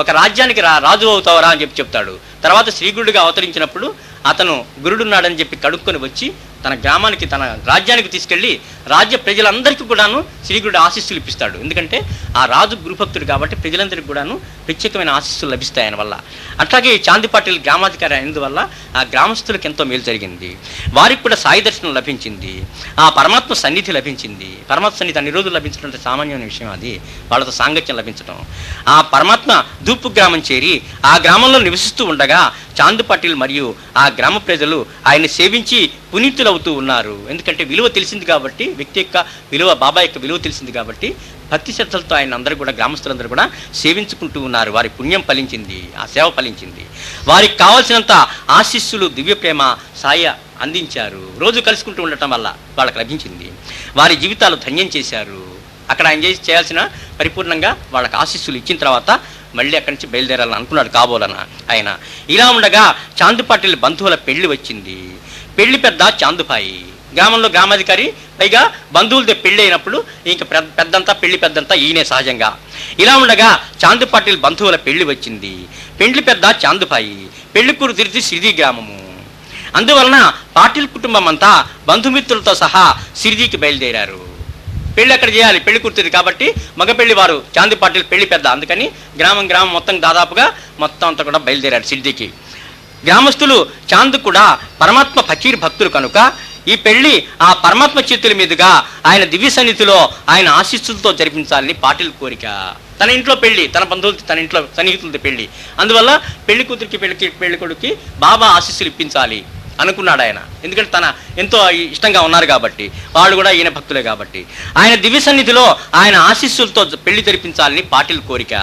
ఒక రాజ్యానికి రాజు అవుతావరా అని చెప్తాడు. తర్వాత శ్రీగురుడిగా అవతరించినప్పుడు అతను గురుడున్నాడని చెప్పి కడుక్కొని వచ్చి తన గ్రామానికి, తన రాజ్యానికి తీసుకెళ్లి రాజ్య ప్రజలందరికీ కూడాను శ్రీగురుడు ఆశీస్సులు ఇప్పిస్తాడు. ఎందుకంటే ఆ రాజు గురుభక్తుడు కాబట్టి ప్రజలందరికీ కూడాను ప్రత్యేకమైన ఆశీస్సులు లభిస్తాయి ఆయన వల్ల. అట్లాగే చాంద్ పాటిల్ గ్రామాధికారి అయినందువల్ల ఆ గ్రామస్తులకు ఎంతో మేలు జరిగింది. వారికి కూడా సాయి దర్శనం లభించింది. ఆ పరమాత్మ సన్నిధి లభించింది. పరమాత్మ సన్నిధి అన్ని రోజులు లభించడం అంటే సామాన్యమైన విషయం. అది వాళ్ళతో సాంగత్యం లభించడం. ఆ పరమాత్మ ధూపు గ్రామం చేరి ఆ గ్రామంలో నివసిస్తూ ఉండగా చాంద్ పాటిల్ మరియు ఆ గ్రామ ప్రజలు ఆయన్ని సేవించి పునీతులవుతూ ఉన్నారు. ఎందుకంటే విలువ తెలిసింది కాబట్టి, వ్యక్తి యొక్క విలువ, బాబా యొక్క విలువ తెలిసింది కాబట్టి భక్తి శ్రద్ధలతో ఆయన అందరూ కూడా, గ్రామస్తులందరూ కూడా సేవించుకుంటూ ఉన్నారు. వారి పుణ్యం ఫలించింది, ఆ సేవ ఫలించింది. వారికి కావాల్సినంత ఆశీస్సులు, దివ్య ప్రేమ సాయి అందించారు. రోజు కలుసుకుంటూ ఉండటం వల్ల వాళ్ళకి లభించింది. వారి జీవితాలు ధన్యం చేశారు. అక్కడ ఆయన చేయాల్సిన పరిపూర్ణంగా వాళ్ళకి ఆశీస్సులు ఇచ్చిన తర్వాత మళ్ళీ అక్కడి నుంచి బయలుదేరాలని అనుకున్నాడు కాబోలన ఆయన. ఇలా ఉండగా చాంద్ పాటిల్ బంధువుల పెళ్లి వచ్చింది. పెళ్లి పెద్ద చాందుపాయి, గ్రామంలో గ్రామాధికారి, పైగా బంధువులతో పెళ్లి అయినప్పుడు ఇంక పెద్దంతా ఈయనే సహజంగా. ఇలా ఉండగా చాంద్ పాటిల్ బంధువుల పెళ్లి వచ్చింది. పెళ్లి పెద్ద చాందుపాయి, పెళ్లి కూరు తిరిగి సిరిది గ్రామము. అందువలన పాటిల్ కుటుంబం అంతా బంధుమిత్రులతో సహా సిరిదికి బయలుదేరారు. పెళ్లి అక్కడ చేయాలి, పెళ్లి కూర్చుంది కాబట్టి మగ పెళ్లి వారు చాంద్ పాటిల్ పెళ్లి పెద్ద. అందుకని గ్రామం మొత్తం దాదాపుగా మొత్తం అంతా కూడా బయలుదేరారు సిరిదికి. గ్రామస్తులు చాంద్ కూడా పరమాత్మ ఫకీర్ భక్తులు కనుక ఈ పెళ్లి ఆ పరమాత్మ చేతుల మీదుగా ఆయన దివ్య సన్నిధిలో ఆయన ఆశీస్సులతో జరిపించాలని పాటిల్ కోరిక. తన ఇంట్లో పెళ్లి, తన బంధువులతో, తన ఇంట్లో సన్నిహితులతో పెళ్లి. అందువల్ల పెళ్లి కూతురికి పెళ్లి కొడుక్కి బాబా ఆశీస్సులు ఇప్పించాలి అనుకున్నాడు ఆయన. ఎందుకంటే తన ఎంతో ఇష్టంగా ఉన్నారు కాబట్టి, వాళ్ళు కూడా ఈయన భక్తులే కాబట్టి. ఆయన దివ్య సన్నిధిలో ఆయన ఆశీస్సులతో పెళ్లి జరిపించాలని పాటిల్ కోరిక.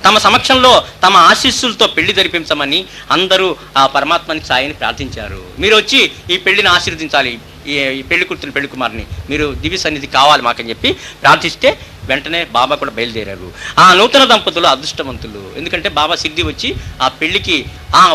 తమ సమక్షంలో తమ ఆశీస్సులతో పెళ్లి జరిపించమని అందరూ ఆ పరమాత్మని సాయిని ప్రార్థించారు. మీరు వచ్చి ఈ పెళ్లిని ఆశీర్వదించాలి, ఈ పెళ్లి కూతురు పెళ్లి కుమార్ని మీరు దివ్య సన్నిధి కావాలి మాకని చెప్పి ప్రార్థిస్తే వెంటనే బాబా కూడా బయలుదేరారు. ఆ నూతన దంపతులు అదృష్టవంతులు. ఎందుకంటే బాబా సిద్ధి వచ్చి ఆ పెళ్లికి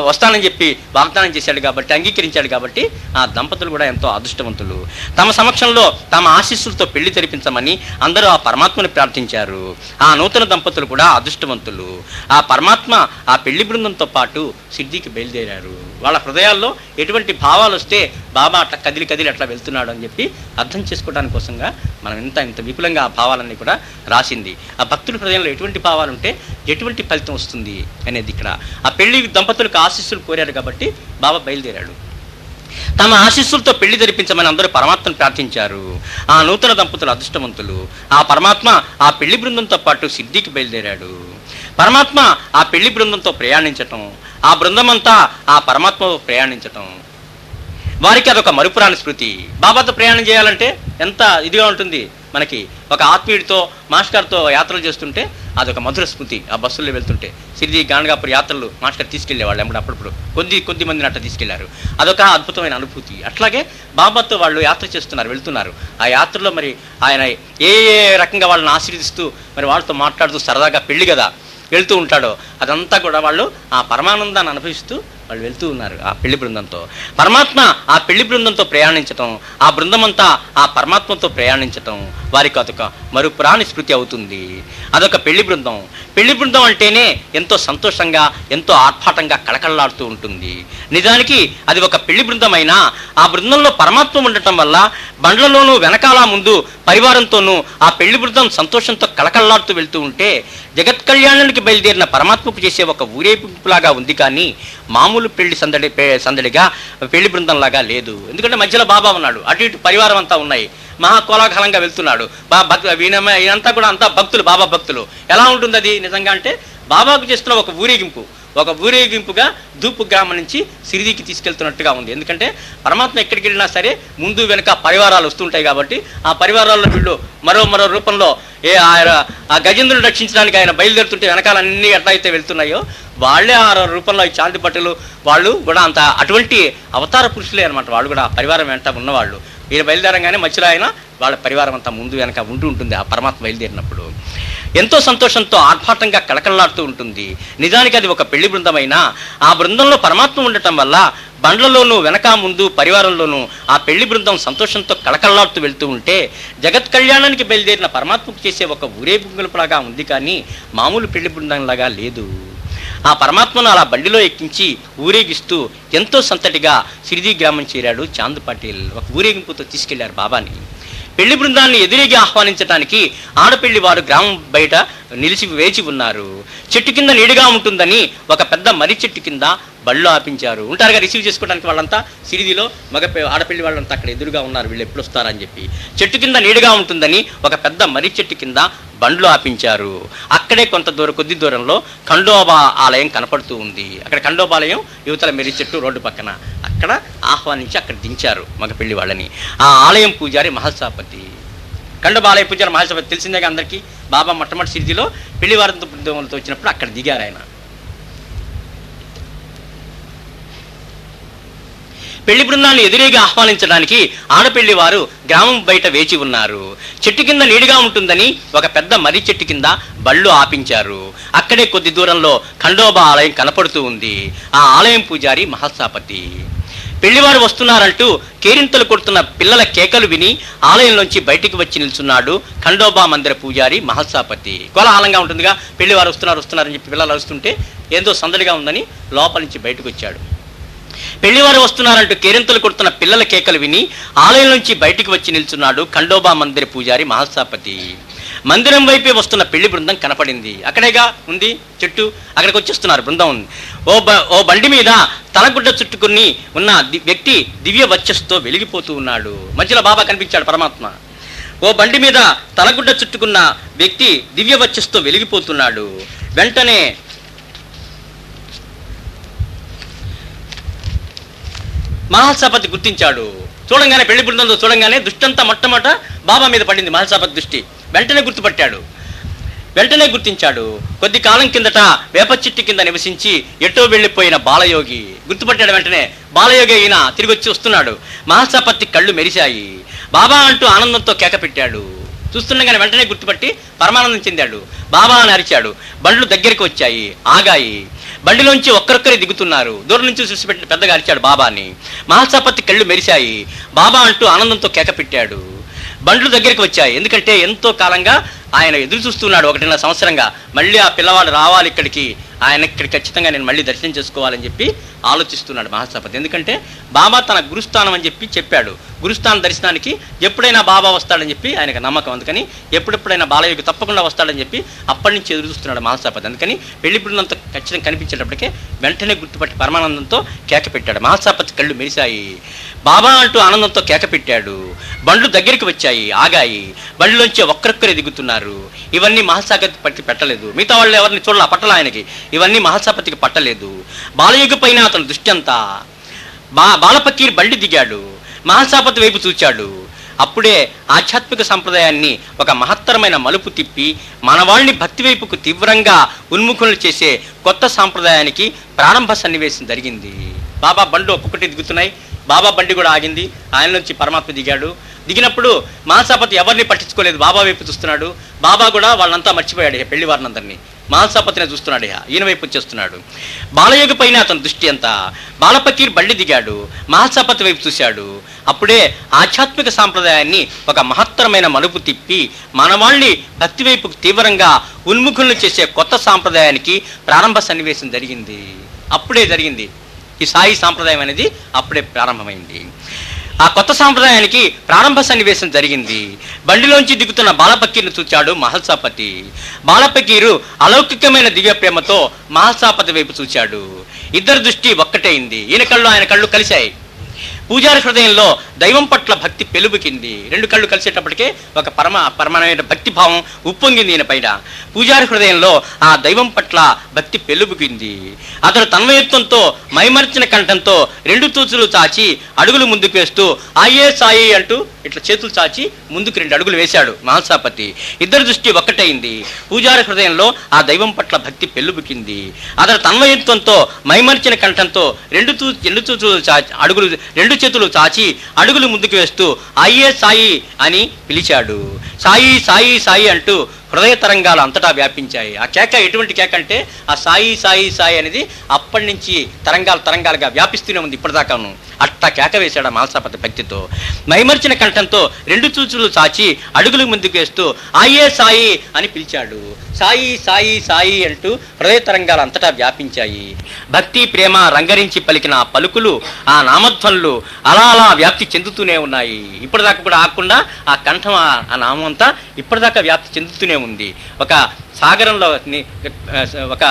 వస్తానని చెప్పి వాగ్దానం చేశాడు కాబట్టి, అంగీకరించాడు కాబట్టి ఆ దంపతులు కూడా ఎంతో అదృష్టవంతులు. తమ సమక్షంలో తమ ఆశీస్సులతో పెళ్లి జరిపించమని అందరూ ఆ పరమాత్మని ప్రార్థించారు. ఆ నూతన దంపతులు కూడా అదృష్టవంతులు. ఆ పరమాత్మ ఆ పెళ్లి బృందంతో పాటు సిద్ధికి బయలుదేరారు. వాళ్ళ హృదయాల్లో ఎటువంటి భావాలు వస్తే బాబా అట్లా కదిలి కదిలి అట్లా వెళ్తున్నాడు అని చెప్పి అర్థం చేసుకోవడానికి కోసంగా మనం ఇంత విపులంగా ఆ భావాలన్నీ కూడా రాసింది. ఆ భక్తుల హృదయంలో ఎటువంటి భావాలు ఉంటే ఎటువంటి ఫలితం వస్తుంది అనేది ఇక్కడ. ఆ పెళ్లి దంపతులకు ఆశీస్సులు కోరారు కాబట్టి బాబా బయలుదేరాడు. తమ ఆశీస్సులతో పెళ్లి జరిపించమని అందరూ పరమాత్మను ప్రార్థించారు. ఆ నూతన దంపతులు అదృష్టవంతులు. ఆ పరమాత్మ ఆ పెళ్లి బృందంతో పాటు సిద్ధికి బయలుదేరాడు. పరమాత్మ ఆ పెళ్లి బృందంతో ప్రయాణించటం, ఆ బృందమంతా ఆ పరమాత్మతో ప్రయాణించటం వారికి అదొక మరుపురాని స్మృతి. బాబాతో ప్రయాణం చేయాలంటే ఎంత ఇదిగా ఉంటుంది. మనకి ఒక ఆత్మీయుడితో మాస్టర్తో యాత్రలు చేస్తుంటే అదొక మధుర స్మృతి. ఆ బస్సుల్లో వెళ్తుంటే సిరిడి గాణగాపూర్ యాత్రలు మాస్టర్ తీసుకెళ్లేవాళ్ళు. అప్పుడప్పుడు కొద్ది మందిని అట్లా తీసుకెళ్లారు. అదొక అద్భుతమైన అనుభూతి. అట్లాగే బాబాతో వాళ్ళు యాత్ర చేస్తున్నారు, వెళ్తున్నారు. ఆ యాత్రలో మరి ఆయన ఏ రకంగా వాళ్ళని ఆశీర్వదిస్తూ మరి వాళ్ళతో మాట్లాడుతూ సరదాగా పెళ్లి కదా వెళ్తూ ఉంటాడో అదంతా కూడా వాళ్ళు ఆ పరమానందాన్ని అనుభవిస్తూ వాళ్ళు వెళ్తూ ఉన్నారు ఆ పెళ్లి బృందంతో. పరమాత్మ ఆ పెళ్లి బృందంతో ప్రయాణించటం, ఆ బృందమంతా ఆ పరమాత్మతో ప్రయాణించటం వారికి అదొక మరుపురాని స్మృతి అవుతుంది. అదొక పెళ్లి బృందం. పెళ్లి బృందం అంటేనే ఎంతో సంతోషంగా, ఎంతో ఆర్భాటంగా కళకళలాడుతూ ఉంటుంది. నిజానికి అది ఒక పెళ్లి బృందమైనా ఆ బృందంలో పరమాత్మ ఉండటం వల్ల బండ్లలోనూ వెనకాల ముందు పరివారంతోనూ ఆ పెళ్లి బృందం సంతోషంతో కళకళలాడుతూ వెళ్తూ ఉంటే జగత్ కళ్యాణానికి బయలుదేరిన పరమాత్మకు చేసే ఒక ఊరేగింపులాగా ఉంది. కానీ మామూలు పెళ్లి సందడిగా పెళ్లి బృందంలాగా లేదు. ఎందుకంటే మధ్యలో బాబా ఉన్నాడు, అటు ఇటు పరివారం అంతా ఉన్నాయి, మహా కోలాహలంగా వెళ్తున్నాడు. ఈయనంతా కూడా అంతా భక్తులు, బాబా భక్తులు. ఎలా ఉంటుంది అది నిజంగా అంటే బాబాకు చేస్తున్న ఒక ఊరేగింపుగా ధూపు గ్రామం నుంచి సిరిదికి తీసుకెళ్తున్నట్టుగా ఉంది. ఎందుకంటే పరమాత్మ ఎక్కడికి వెళ్ళినా సరే ముందు వెనుక పరివారాలు వస్తుంటాయి కాబట్టి ఆ పరివారాల్లో వీళ్ళు మరో రూపంలో ఆ గజేంద్రుని రక్షించడానికి ఆయన బయలుదేరుతుంటే వెనకాలన్నీ ఎట్లా అయితే వెళ్తున్నాయో వాళ్ళే ఆ రూపంలో ఈ చాంది పట్టులు వాళ్ళు కూడా అంత అటువంటి అవతార పురుషులే అనమాట. వాళ్ళు కూడా పరివారం వెంట ఉన్నవాళ్ళు. వీళ్ళు బయలుదేరంగానే మధ్యలో ఆయన వాళ్ళ పరివారం అంతా ముందు వెనక ఉంటుంది. ఆ పరమాత్మ బయలుదేరినప్పుడు ఎంతో సంతోషంతో ఆర్భాటంగా కళకళలాడుతూ ఉంటుంది. నిజానికి అది ఒక పెళ్లి బృందమైనా ఆ బృందంలో పరమాత్మ ఉండటం వల్ల బండ్లలోనూ వెనక ముందు పరివారంలోనూ ఆ పెళ్లి బృందం సంతోషంతో కళకళలాడుతూ వెళ్తూ ఉంటే జగత్ కళ్యాణానికి బయలుదేరిన పరమాత్మకు చేసే ఒక ఊరేగింపులాగా ఉంది. కానీ మామూలు పెళ్లి బృందంలాగా లేదు. ఆ పరమాత్మను అలా బండిలో ఎక్కించి ఊరేగిస్తూ ఎంతో సంతటిగా సిరిడి గ్రామం చేరాడు చాంద్ పాటిల్. ఒక ఊరేగింపుతో తీసుకెళ్లారు బాబాని. పెళ్లి బృందాన్ని ఎదురేగి ఆహ్వానించడానికి ఆడపెళ్లి వారు గ్రామం బయట నిలిచి వేచి ఉన్నారు. చెట్టు కింద నీడిగా ఉంటుందని ఒక పెద్ద మర్రి చెట్టు కింద బళ్ళు ఆపించారు. ఉంటారుగా రిసీవ్ చేసుకోవడానికి వాళ్ళంతా సిరిదిలో ఆడపెళ్లి వాళ్ళంతా అక్కడ ఎదురుగా ఉన్నారు, వీళ్ళు ఎప్పుడు వస్తారని చెప్పి. చెట్టు కింద నీడిగా ఉంటుందని ఒక పెద్ద మర్రి చెట్టు కింద బండ్లు ఆపించారు. అక్కడే కొద్ది దూరంలో ఖండోబా ఆలయం కనపడుతూ ఉంది. అక్కడ ఖండోబాలయం యువతల మెర్రి చెట్టు రోడ్డు పక్కన. అక్కడ ఆహ్వానించి అక్కడ దించారు మగ పెళ్లి వాళ్ళని. ఆ ఆలయం పూజారి మహల్సాపతి, ఖండోబాలయ పూజారి మహల్సాపతి తెలిసిందేగా అందరికీ. బాబా మొట్టమొదటి సిరిదిలో పెళ్లి వారంతో వచ్చినప్పుడు అక్కడ దిగారు ఆయన. పెళ్లి బృందాన్ని ఎదురేగా ఆహ్వానించడానికి ఆడపెళ్లి వారు గ్రామం బయట వేచి ఉన్నారు. చెట్టు కింద నీడిగా ఉంటుందని ఒక పెద్ద మర్రి చెట్టు కింద బళ్ళు ఆపించారు. అక్కడే కొద్ది దూరంలో ఖండోబా ఆలయం కనపడుతూ ఉంది. ఆ ఆలయం పూజారి మహల్సాపతి. పెళ్లివారు వస్తున్నారంటూ కేరింతలు కొడుతున్న పిల్లల కేకలు విని ఆలయంలోంచి బయటికి వచ్చి నిల్చున్నాడు ఖండోబా మందిర పూజారి మహల్సాపతి. కోలాహలంగా ఉంటుందిగా, పెళ్లివారు వస్తున్నారని చెప్పి పిల్లలు అరుస్తుంటే ఏందో సందడిగా ఉందని లోపల నుంచి బయటకు వచ్చాడు. పెళ్లివారు వస్తున్నారంటూ కేరింతలు కొడుతున్న పిల్లల కేకలు విని ఆలయం నుంచి బయటికి వచ్చి నిల్చున్నాడు ఖండోబా మందిర పూజారి మహల్సాపతి. మందిరం వైపే వస్తున్న పెళ్లి బృందం కనపడింది. అక్కడేగా ఉంది చెట్టు, అక్కడికి వచ్చేస్తున్నారు బృందం ఉంది. ఓ బండి మీద తలగుడ్డ చుట్టుకుని ఉన్న వ్యక్తి దివ్య వచ్చస్తో వెలిగిపోతూ ఉన్నాడు. మధ్యలో బాబా కనిపించాడు పరమాత్మ. ఓ బండి మీద తలగుడ్డ చుట్టుకున్న వ్యక్తి దివ్య వచ్చస్తో వెలిగిపోతున్నాడు. వెంటనే మహల్సాపతి గుర్తించాడు. చూడంగానే పెళ్లి బృందంలో చూడంగానే దృష్టంతా మొట్టమొదట బాబా మీద పడింది మహల్సాపతి దృష్టి. వెంటనే గుర్తించాడు. కొద్ది కాలం కిందట వేప చెట్టు కింద నివసించి ఎటో వెళ్ళిపోయిన బాలయోగి గుర్తుపట్టాడు. వెంటనే బాలయోగి అయినా తిరిగి వచ్చి వస్తున్నాడు. మహల్సాపతి కళ్ళు మెరిశాయి. బాబా అంటూ ఆనందంతో కేక పెట్టాడు. చూస్తుండగానే వెంటనే గుర్తుపట్టి పరమానందం చెందాడు. బాబా అని అరిచాడు. బండ్లు దగ్గరికి వచ్చాయి, ఆగాయి. బండిలోంచి ఒక్కరొక్కరే దిగుతున్నారు. దూరం నుంచి చూసి పెట్టి పెద్దగా అరిచాడు బాబాని. మహల్సాపతి కళ్ళు మెరిశాయి. బాబా అంటూ ఆనందంతో కేక పెట్టాడు. బండ్లు దగ్గరికి వచ్చాయి. ఎందుకంటే ఎంతో కాలంగా ఆయన ఎదురు చూస్తున్నాడు, 1.5 సంవత్సరంగా. మళ్ళీ ఆ పిల్లవాడు రావాలి ఇక్కడికి, ఆయన ఇక్కడికి ఖచ్చితంగా నేను మళ్ళీ దర్శనం చేసుకోవాలని చెప్పి ఆలోచిస్తున్నాడు మహల్సాపతి. ఎందుకంటే బాబా తన గురుస్థానం అని చెప్పాడు. గురుస్థానం దర్శనానికి ఎప్పుడైనా బాబా వస్తాడని చెప్పి ఆయనకు నమ్మకం. అందుకని ఎప్పుడెప్పుడైనా బాలయోగి తప్పకుండా వస్తాడని చెప్పి అప్పటి నుంచి ఎదురు చూస్తున్నాడు మహల్సాపతి. అందుకని పెళ్లి బృందంతో ఖచ్చితంగా కనిపించేటప్పటికే వెంటనే గుర్తుపట్టి పరమానందంతో కేక పెట్టాడు. మహల్సాపతి కళ్ళు మెరిశాయి. బాబా అంటూ ఆనందంతో కేక పెట్టాడు. బండ్లు దగ్గరికి వచ్చాయి, ఆగాయి. బండ్లోంచి ఒక్కరొక్కరే దిగుతున్నారు. ఇవన్నీ మహల్సాపతి పెట్టలేదు. మిగతా వాళ్ళు ఎవరిని చూడాల పట్టల ఆయనకి. ఇవన్నీ మహల్సాపతికి పట్టలేదు. బాలయోగి పైన అతను దృష్టి అంతా. బాలపకీర్ బండి దిగాడు. మహల్సాపతి వైపు చూచాడు. అప్పుడే ఆధ్యాత్మిక సంప్రదాయాన్ని ఒక మహత్తరమైన మలుపు తిప్పి మనవాళ్ళని భక్తి వైపుకు తీవ్రంగా ఉన్ముఖులు చేసే కొత్త సాంప్రదాయానికి ప్రారంభ సన్నివేశం జరిగింది. బాబా బండ్లు ఒక్కొక్కటి దిగుతున్నాయి. బాబా బండి కూడా ఆగింది. ఆయన నుంచి పరమాత్మ దిగాడు. దిగినప్పుడు మహల్సాపతి ఎవరిని పట్టించుకోలేదు, బాబా వైపు చూస్తున్నాడు. బాబా కూడా వాళ్ళంతా మర్చిపోయాడు, పెళ్లి వారినందరినీ. మహల్సాపతినే చూస్తున్నాడు, ఈయన వైపు వచ్చేస్తున్నాడు. బాలయోగి పైన అతని దృష్టి అంతా. బాలపకీర్ బండి దిగాడు. మహల్సాపతి వైపు చూశాడు. అప్పుడే ఆధ్యాత్మిక సాంప్రదాయాన్ని ఒక మహత్తరమైన మలుపు తిప్పి మనవాళ్ళని భక్తి వైపుకు తీవ్రంగా ఉన్ముఖులను చేసే కొత్త సాంప్రదాయానికి ప్రారంభ సన్నివేశం జరిగింది. అప్పుడే జరిగింది ఈ సాయి సాంప్రదాయం అనేది. అప్పుడే ప్రారంభమైంది. ఆ కొత్త సాంప్రదాయానికి ప్రారంభ సన్నివేశం జరిగింది. బండిలోంచి దిగుతున్న బాలపకీర్ను చూచాడు మహల్సాపతి. బాలపకీరు అలౌకికమైన దివ్య ప్రేమతో మహల్సాపతి వైపు చూచాడు. ఇద్దరి దృష్టి ఒక్కటైంది. ఈయన కళ్ళు ఆయన కళ్ళు కలిశాయి. పూజారి హృదయంలో దైవం పట్ల భక్తి పెలుబుకింది. 2 కళ్ళు కలిసేటప్పటికే ఒక పరమమైన భక్తి భావం ఉప్పొంగింది ఈయన పైన. పూజారి హృదయంలో ఆ దైవం పట్ల భక్తి పెలుబుకింది. అతడు తన్మయత్వంతో మైమర్చిన కంఠంతో 2 తూచులు చాచి అడుగులు ముందుకు వేస్తూ ఆయే సాయి అంటూ ఇట్లా చేతులు చాచి ముందుకు 2 అడుగులు వేశాడు మహల్సాపతి. ఇద్దరి దృష్టి ఒక్కటైంది. పూజారి హృదయంలో ఆ దైవం పట్ల భక్తి పెళ్ళుబుకింది. అతడు తన్మయత్వంతో మైమర్చిన కంఠంతో 2 చేతులు చాచి అడుగులు ముందుకు వేస్తూ అయ్యే సాయి అని పిలిచాడు. సాయి సాయి సాయి అంటూ హృదయ తరంగాలు అంతటా వ్యాపించాయి. ఆ కేక ఎటువంటి కేక అంటే ఆ సాయి సాయి సాయి అనేది అప్పటి నుంచి తరంగాలుగా వ్యాపిస్తూనే ఉంది ఇప్పటిదాకాను. అట్టా కేక వేశాడు ఆ మహల్సాపతి భక్తితో. మైమర్చిన కంఠంతో 2 చూచులు చాచి అడుగులు ముందుకు వేస్తూ ఆయే సాయి అని పిలిచాడు. సాయి సాయి సాయి అంటూ హృదయ తరంగాలు అంతటా వ్యాపించాయి. భక్తి ప్రేమ రంగరించి పలికిన ఆ పలుకులు, ఆ నామధ్వనులు అలా అలా వ్యాప్తి చెందుతూనే ఉన్నాయి. ఇప్పటిదాకా కూడా ఆకుండా ఆ కంఠం, ఆ నామం అంతా ఇప్పటిదాకా వ్యాప్తి చెందుతూనే ఉంది. ఒక సాగరంలో ఒక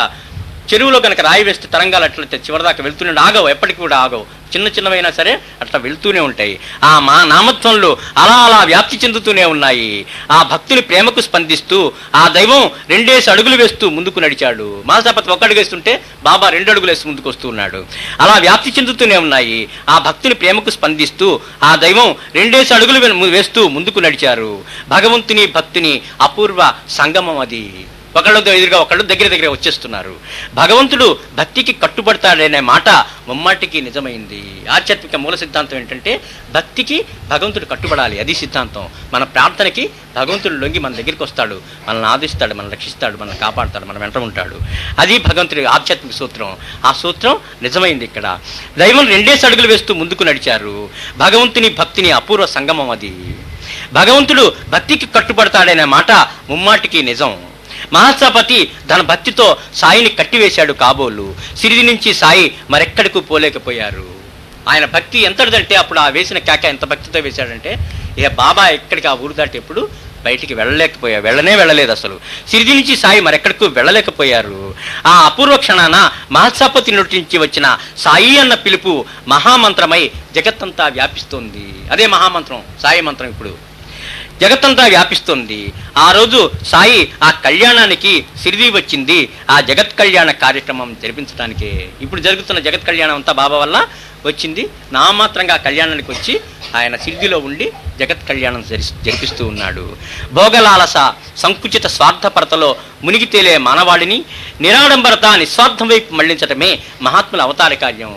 చెరువులో కనుక రాయి వేస్తే తరంగాలు అట్లా చివరిదాకా వెళ్తూనే ఆగవు, ఎప్పటికీ కూడా ఆగవు. చిన్నవైనా సరే అట్లా వెళ్తూనే ఉంటాయి. ఆ నామత్వంలో అలా అలా వ్యాప్తి చెందుతూనే ఉన్నాయి. ఆ భక్తుని ప్రేమకు స్పందిస్తూ ఆ దైవం 2 అడుగులు వేస్తూ ముందుకు నడిచాడు. మహల్సాపతి 1 అడుగు వేస్తుంటే బాబా 2 అడుగులు వేసి ముందుకు వస్తూ ఉన్నాడు. అలా వ్యాప్తి చెందుతూనే ఉన్నాయి. ఆ భక్తుని ప్రేమకు స్పందిస్తూ ఆ దైవం 2 అడుగులు వేస్తూ ముందుకు నడిచారు. భగవంతుని భక్తుని అపూర్వ సంగమం అది. ఒకళ్ళతో ఎదురుగా ఒకళ్ళు దగ్గర వచ్చేస్తున్నారు. భగవంతుడు భక్తికి కట్టుబడతాడనే మాట ముమ్మాటికి నిజమైంది. ఆధ్యాత్మిక మూల సిద్ధాంతం ఏంటంటే భక్తికి భగవంతుడు కట్టుబడాలి, అది సిద్ధాంతం. మన ప్రార్థనకి భగవంతుడు లొంగి మన దగ్గరికి వస్తాడు, మనల్ని ఆదిస్తాడు, మనల్ని రక్షిస్తాడు, మనల్ని కాపాడుతాడు, మన వెంట ఉంటాడు. అది భగవంతుడి ఆధ్యాత్మిక సూత్రం. ఆ సూత్రం నిజమైంది ఇక్కడ. దైవం 2 అడుగులు వేస్తూ ముందుకు నడిచారు. భగవంతుని భక్తిని అపూర్వ సంగమం అది. భగవంతుడు భక్తికి కట్టుబడతాడనే మాట ముమ్మాటికి నిజం. మహల్సాపతి తన భక్తితో సాయిని కట్టివేశాడు కాబోలు. సిరిది నుంచి సాయి మరెక్కడికి పోలేకపోయారు. ఆయన భక్తి ఎంతటిదంటే అప్పుడు ఆ వేసిన కేక ఎంత భక్తితో వేశాడంటే ఇక బాబా ఎక్కడికి ఆ ఊరు దాటి ఎప్పుడు బయటికి వెళ్ళలేదు అసలు. సిరిడి నుంచి సాయి మరెక్కడికి వెళ్ళలేకపోయారు. ఆ అపూర్వ క్షణాన మహత్సాపతి నుంచి వచ్చిన సాయి అన్న పిలుపు మహామంత్రమై జగత్తంతా వ్యాపిస్తోంది. అదే మహామంత్రం, సాయి మంత్రం ఇప్పుడు జగత్తంతా వ్యాపిస్తుంది. ఆ రోజు సాయి ఆ కళ్యాణానికి సిరిడి వచ్చింది, ఆ జగత్ కళ్యాణ కార్యక్రమం జరిపించడానికే. ఇప్పుడు జరుగుతున్న జగత్ కళ్యాణం అంతా బాబా వల్ల వచ్చింది. నామాత్రంగా కళ్యాణానికి వచ్చి ఆయన సిరిడిలో ఉండి జగత్ కళ్యాణం జరిపిస్తూ ఉన్నాడు. భోగలాలస సంకుచిత స్వార్థపరతలో మునిగి తేలే మానవాళిని నిరాడంబరత నిస్వార్థం వైపు మళ్లించటమే మహాత్ముల అవతార కార్యం.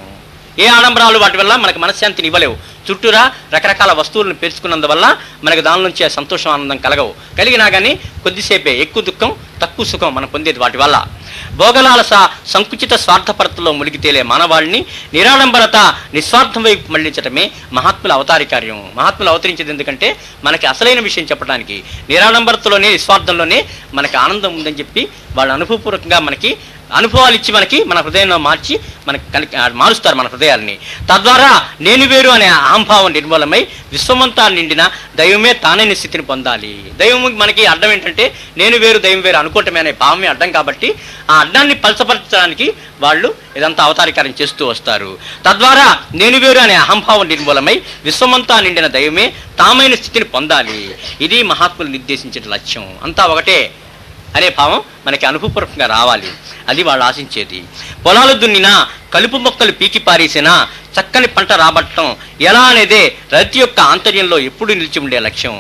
ఏ ఆడంబరాలు వాటి వల్ల మనకు మనశ్శాంతిని ఇవ్వలేవు. చుట్టూరా రకరకాల వస్తువులను పేర్చుకున్నందువల్ల మనకు దాని నుంచి సంతోషం ఆనందం కలగవు. కలిగినా కానీ కొద్దిసేపే, ఎక్కువ దుఃఖం తక్కువ సుఖం మనం పొందేది వాటి వల్ల. భోగలాలస సంకుచిత స్వార్థపరతలో మునిగి తేలే మానవాళిని నిరాడంబరత నిస్వార్థం వైపు మళ్లించటమే మహాత్ముల అవతారి కార్యం. మహాత్ములు అవతరించేది ఎందుకంటే మనకి అసలైన విషయం చెప్పడానికి. నిరాడంబరతలోనే నిస్వార్థంలోనే మనకి ఆనందం ఉందని చెప్పి వాళ్ళు అనుభవపూర్వకంగా మనకి అనుభవాలు ఇచ్చి మనకి మన హృదయంలో మార్చి మారుస్తారు మన హృదయాల్ని. తద్వారా నేను వేరు అనే అహంభావం నిర్మూలమై విశ్వమంతా నిండిన దైవమే తానైన స్థితిని పొందాలి. దైవం మనకి అడ్డం ఏంటంటే నేను వేరు దైవం వేరు అనుకోవటమే అనే భావమే అడ్డం. కాబట్టి ఆ అడ్డాన్ని పలచపరచడానికి వాళ్ళు ఇదంతా అవతారికారం చేస్తూ వస్తారు. తద్వారా నేను వేరు అనే అహంభావం నిర్మూలమై విశ్వమంతా నిండిన దైవమే తామైన స్థితిని పొందాలి. ఇది మహాత్ములు నిర్దేశించిన లక్ష్యం. అంతా ఒకటే అనే భావం మనకి అనుభవపూర్వకంగా రావాలి. అది వాళ్ళు ఆశించేది. పొలాలు దున్నినా, కలుపు మొక్కలు పీకి పారేసినా చక్కని పంట రాబట్టడం ఎలా అనేదే రైతు యొక్క ఆంతర్యంలో ఎప్పుడు నిలిచి ఉండే లక్ష్యం.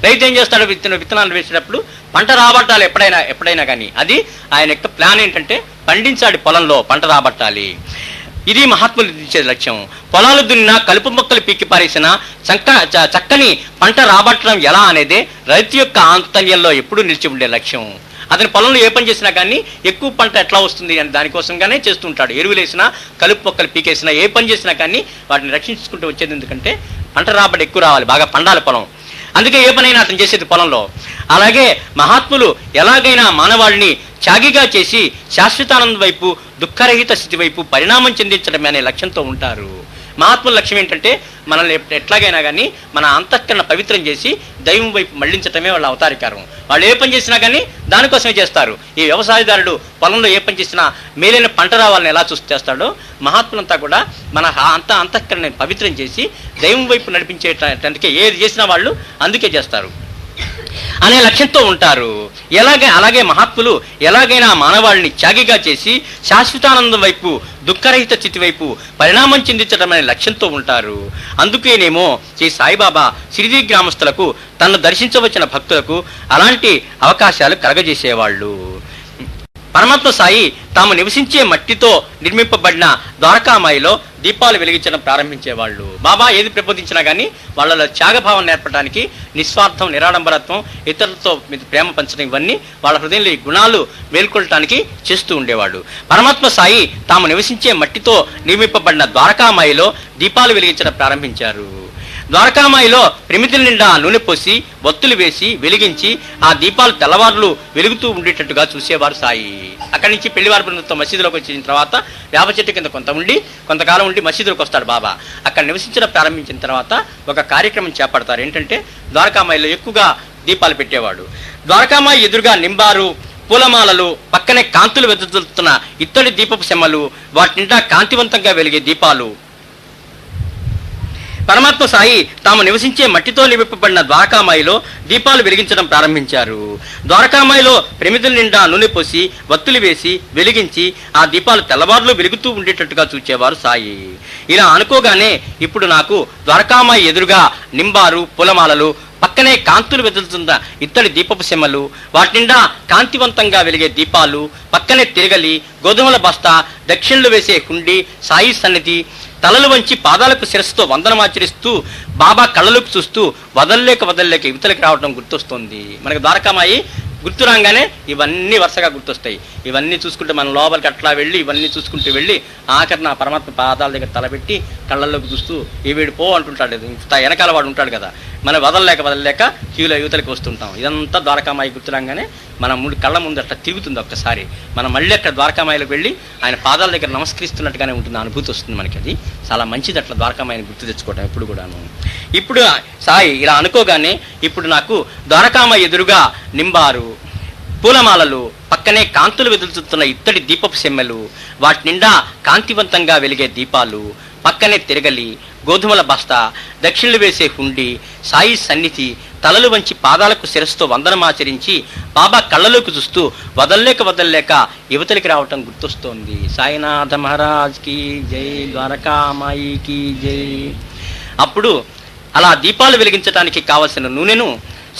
రైతు ఏం చేస్తాడు? విత్తనాలు వేసేటప్పుడు పంట రాబట్టాలి ఎప్పుడైనా కానీ. అది ఆయన యొక్క ప్లాన్ ఏంటంటే పండించాలి, పొలంలో పంట రాబట్టాలి. ఇది మహాత్ములు ఇచ్చే లక్ష్యం. పొలాలు దున్నినా, కలుపు మొక్కలు పీకి పారేసినా చక్కని పంట రాబట్టడం ఎలా అనేదే రైతు యొక్క ఆంతర్యంలో ఎప్పుడు నిలిచి ఉండే లక్ష్యం. అతని పొలంలో ఏ పని చేసినా కానీ ఎక్కువ పంట ఎట్లా వస్తుంది అని దానికోసంగానే చేస్తుంటాడు. ఎరువులు వేసినా, కలుపు మొక్కలు పీకేసినా, ఏ పని చేసినా కానీ వాటిని రక్షించుకుంటూ వచ్చేది. ఎందుకంటే పంట రాబడి ఎక్కువ రావాలి, బాగా పండాలి పొలం. అందుకే ఏ పనైనా అతను చేసేది పొలంలో. అలాగే మహాత్ములు ఎలాగైనా మానవాళిని త్యాగిగా చేసి శాశ్వతానంద వైపు, దుఃఖరహిత స్థితి వైపు పరిణామం చెందించడమే అనే లక్ష్యంతో ఉంటారు. మహాత్ముల లక్ష్యం ఏంటంటే మనల్ని ఎట్లాగైనా కానీ మన అంతఃకరణ పవిత్రం చేసి దైవం వైపు మళ్లించటమే వాళ్ళ అవతారికారం. వాళ్ళు ఏ పని చేసినా కానీ దానికోసమే చేస్తారు. ఈ వ్యవసాయదారుడు పొలంలో ఏ పని చేసినా మేలైన పంట రావాలని ఎలా చేస్తాడో మహాత్ములంతా కూడా మన అంతఃకరణ పవిత్రం చేసి దైవం వైపు నడిపించేటందుకే ఏది చేసినా వాళ్ళు అందుకే చేస్తారు అనే లక్ష్యంతో ఉంటారు. అలాగే మహాత్ములు ఎలాగైనా మానవాళిని త్యాగిగా చేసి శాశ్వతానందం వైపు, దుఃఖరహిత స్థితి వైపు పరిణామం చెందించడం అనే లక్ష్యంతో ఉంటారు. అందుకేనేమో శ్రీ సాయిబాబా సిరిడి గ్రామస్తులకు తనను దర్శించవచ్చిన భక్తులకు అలాంటి అవకాశాలు కలగజేసేవాళ్ళు. పరమాత్మ సాయి తాము నివసించే మట్టితో నిర్మింపబడిన ద్వారకామాయిలో దీపాలు వెలిగించడం ప్రారంభించేవాళ్ళు. బాబా ఏది ప్రబోధించినా కానీ వాళ్ళలో త్యాగభావం నేర్పడానికి, నిస్వార్థం, నిరాడంబరత్వం, ఇతరులతో ప్రేమ పంచడం, ఇవన్నీ వాళ్ళ హృదయంలో ఈ గుణాలు మేల్కొల్టానికి చేస్తూ ఉండేవాడు. పరమాత్మ సాయి తాము నివసించే మట్టితో నిర్మింపబడిన ద్వారకామాయిలో దీపాలు వెలిగించడం ప్రారంభించారు. ద్వారకామాయిలో ప్రమిదల నిండా నూనె పోసి ఒత్తులు వేసి వెలిగించి ఆ దీపాలు తెల్లవారులు వెలుగుతూ ఉండేటట్టుగా చూసేవారు సాయి. అక్కడి నుంచి పెళ్లివారి బృందంతో మసీదులోకి వచ్చిన తర్వాత వేప చెట్టు కింద కొంతకాలం ఉండి మసీదులోకి వస్తాడు బాబా. అక్కడ నివసించడం ప్రారంభించిన తర్వాత ఒక కార్యక్రమం చేపడతారు. ఏంటంటే ద్వారకామాయిలో ఎక్కువగా దీపాలు పెట్టేవాడు. ద్వారకామాయి ఎదురుగా నింబారు, పూలమాలలు, పక్కనే కాంతులు వెదజల్లుతున్న ఇత్తడి దీపపు సెమ్మలు, వాటి నిండా కాంతివంతంగా వెలిగే దీపాలు. పరమాత్మ సాయి తాము నివసించే మట్టితో నిర్మింపబడిన ద్వారకామాయిలో దీపాలు వెలిగించడం ప్రారంభించారు. ద్వారకామాయిలో ప్రమిదల నిండా నూనె పోసి వత్తులు వేసి వెలిగించి ఆ దీపాలు తెల్లవారులు వెలుగుతూ ఉండేటట్టుగా చూచేవారు సాయి. ఇలా అనుకోగానే ఇప్పుడు నాకు ద్వారకామాయి ఎదురుగా నింబారు, పూలమాలలు, పక్కనే కాంతులు వెదులుతున్న ఇత్తడి దీపపు సెమ్మలు, వాటి నిండా కాంతివంతంగా వెలిగే దీపాలు, పక్కనే తిరగలి, గోధుమల బస్తా, దక్షిణలు వేసే హుండి, సాయి సన్నిధి, తలలు వంచి పాదాలకు శిరస్సుతో వందనమాచరిస్తూ బాబా కళ్ళలోకి చూస్తూ వదల్లేక ఇవతలకి రావడం గుర్తొస్తుంది. మనకు ద్వారకామాయి గుర్తు రాగానే ఇవన్నీ వరుసగా గుర్తొస్తాయి. ఇవన్నీ చూసుకుంటే మనం లోపలికి అట్లా వెళ్ళి ఇవన్నీ చూసుకుంటూ వెళ్ళి ఆఖరిన పరమాత్మ పాదాల దగ్గర తలపెట్టి కళ్ళల్లోకి చూస్తూ ఈ వీడు పో అంటుంటాడు. వెనకాల వాడు ఉంటాడు కదా, మనం వదలలేక క్యూలో యువతలకి వస్తుంటాం. ఇదంతా ద్వారకామాయి గుర్తు రాగానే మన కళ్ళ ముందు అట్లా తిరుగుతుంది ఒక్కసారి. మనం మళ్ళీ అక్కడ ద్వారకామాయిలోకి వెళ్ళి ఆయన పాదాల దగ్గర నమస్కరిస్తున్నట్టుగానే ఉంటుంది, అనుభూతి వస్తుంది మనకి. అది చాలా మంచిది అట్లా ద్వారకామాయిని గుర్తు తెచ్చుకోవటం ఎప్పుడు కూడాను. ఇప్పుడు సాయి ఇలా అనుకోగానే ఇప్పుడు నాకు ద్వారకామాయి ఎదురుగా నింబారు పూలమాలలు, పక్కనే కాంతులు వెదులుతున్న ఇత్తడి దీపపు సెమ్మెలు, వాటి నిండా కాంతివంతంగా వెలిగే దీపాలు, పక్కనే తిరగలి, గోధుమల బస్తా, దక్షిణలు వేసే హుండి, సాయి సన్నిధి, తలలు వంచి పాదాలకు శిరస్సుతో వందనమాచరించి బాబా కళ్ళలోకి చూస్తూ వదల్లేక యువతలికి రావటం గుర్తొస్తోంది. సాయినాథ మహారాజ్కి జై, ద్వారకామాయికి జై. అప్పుడు అలా దీపాలు వెలిగించడానికి కావలసిన నూనెను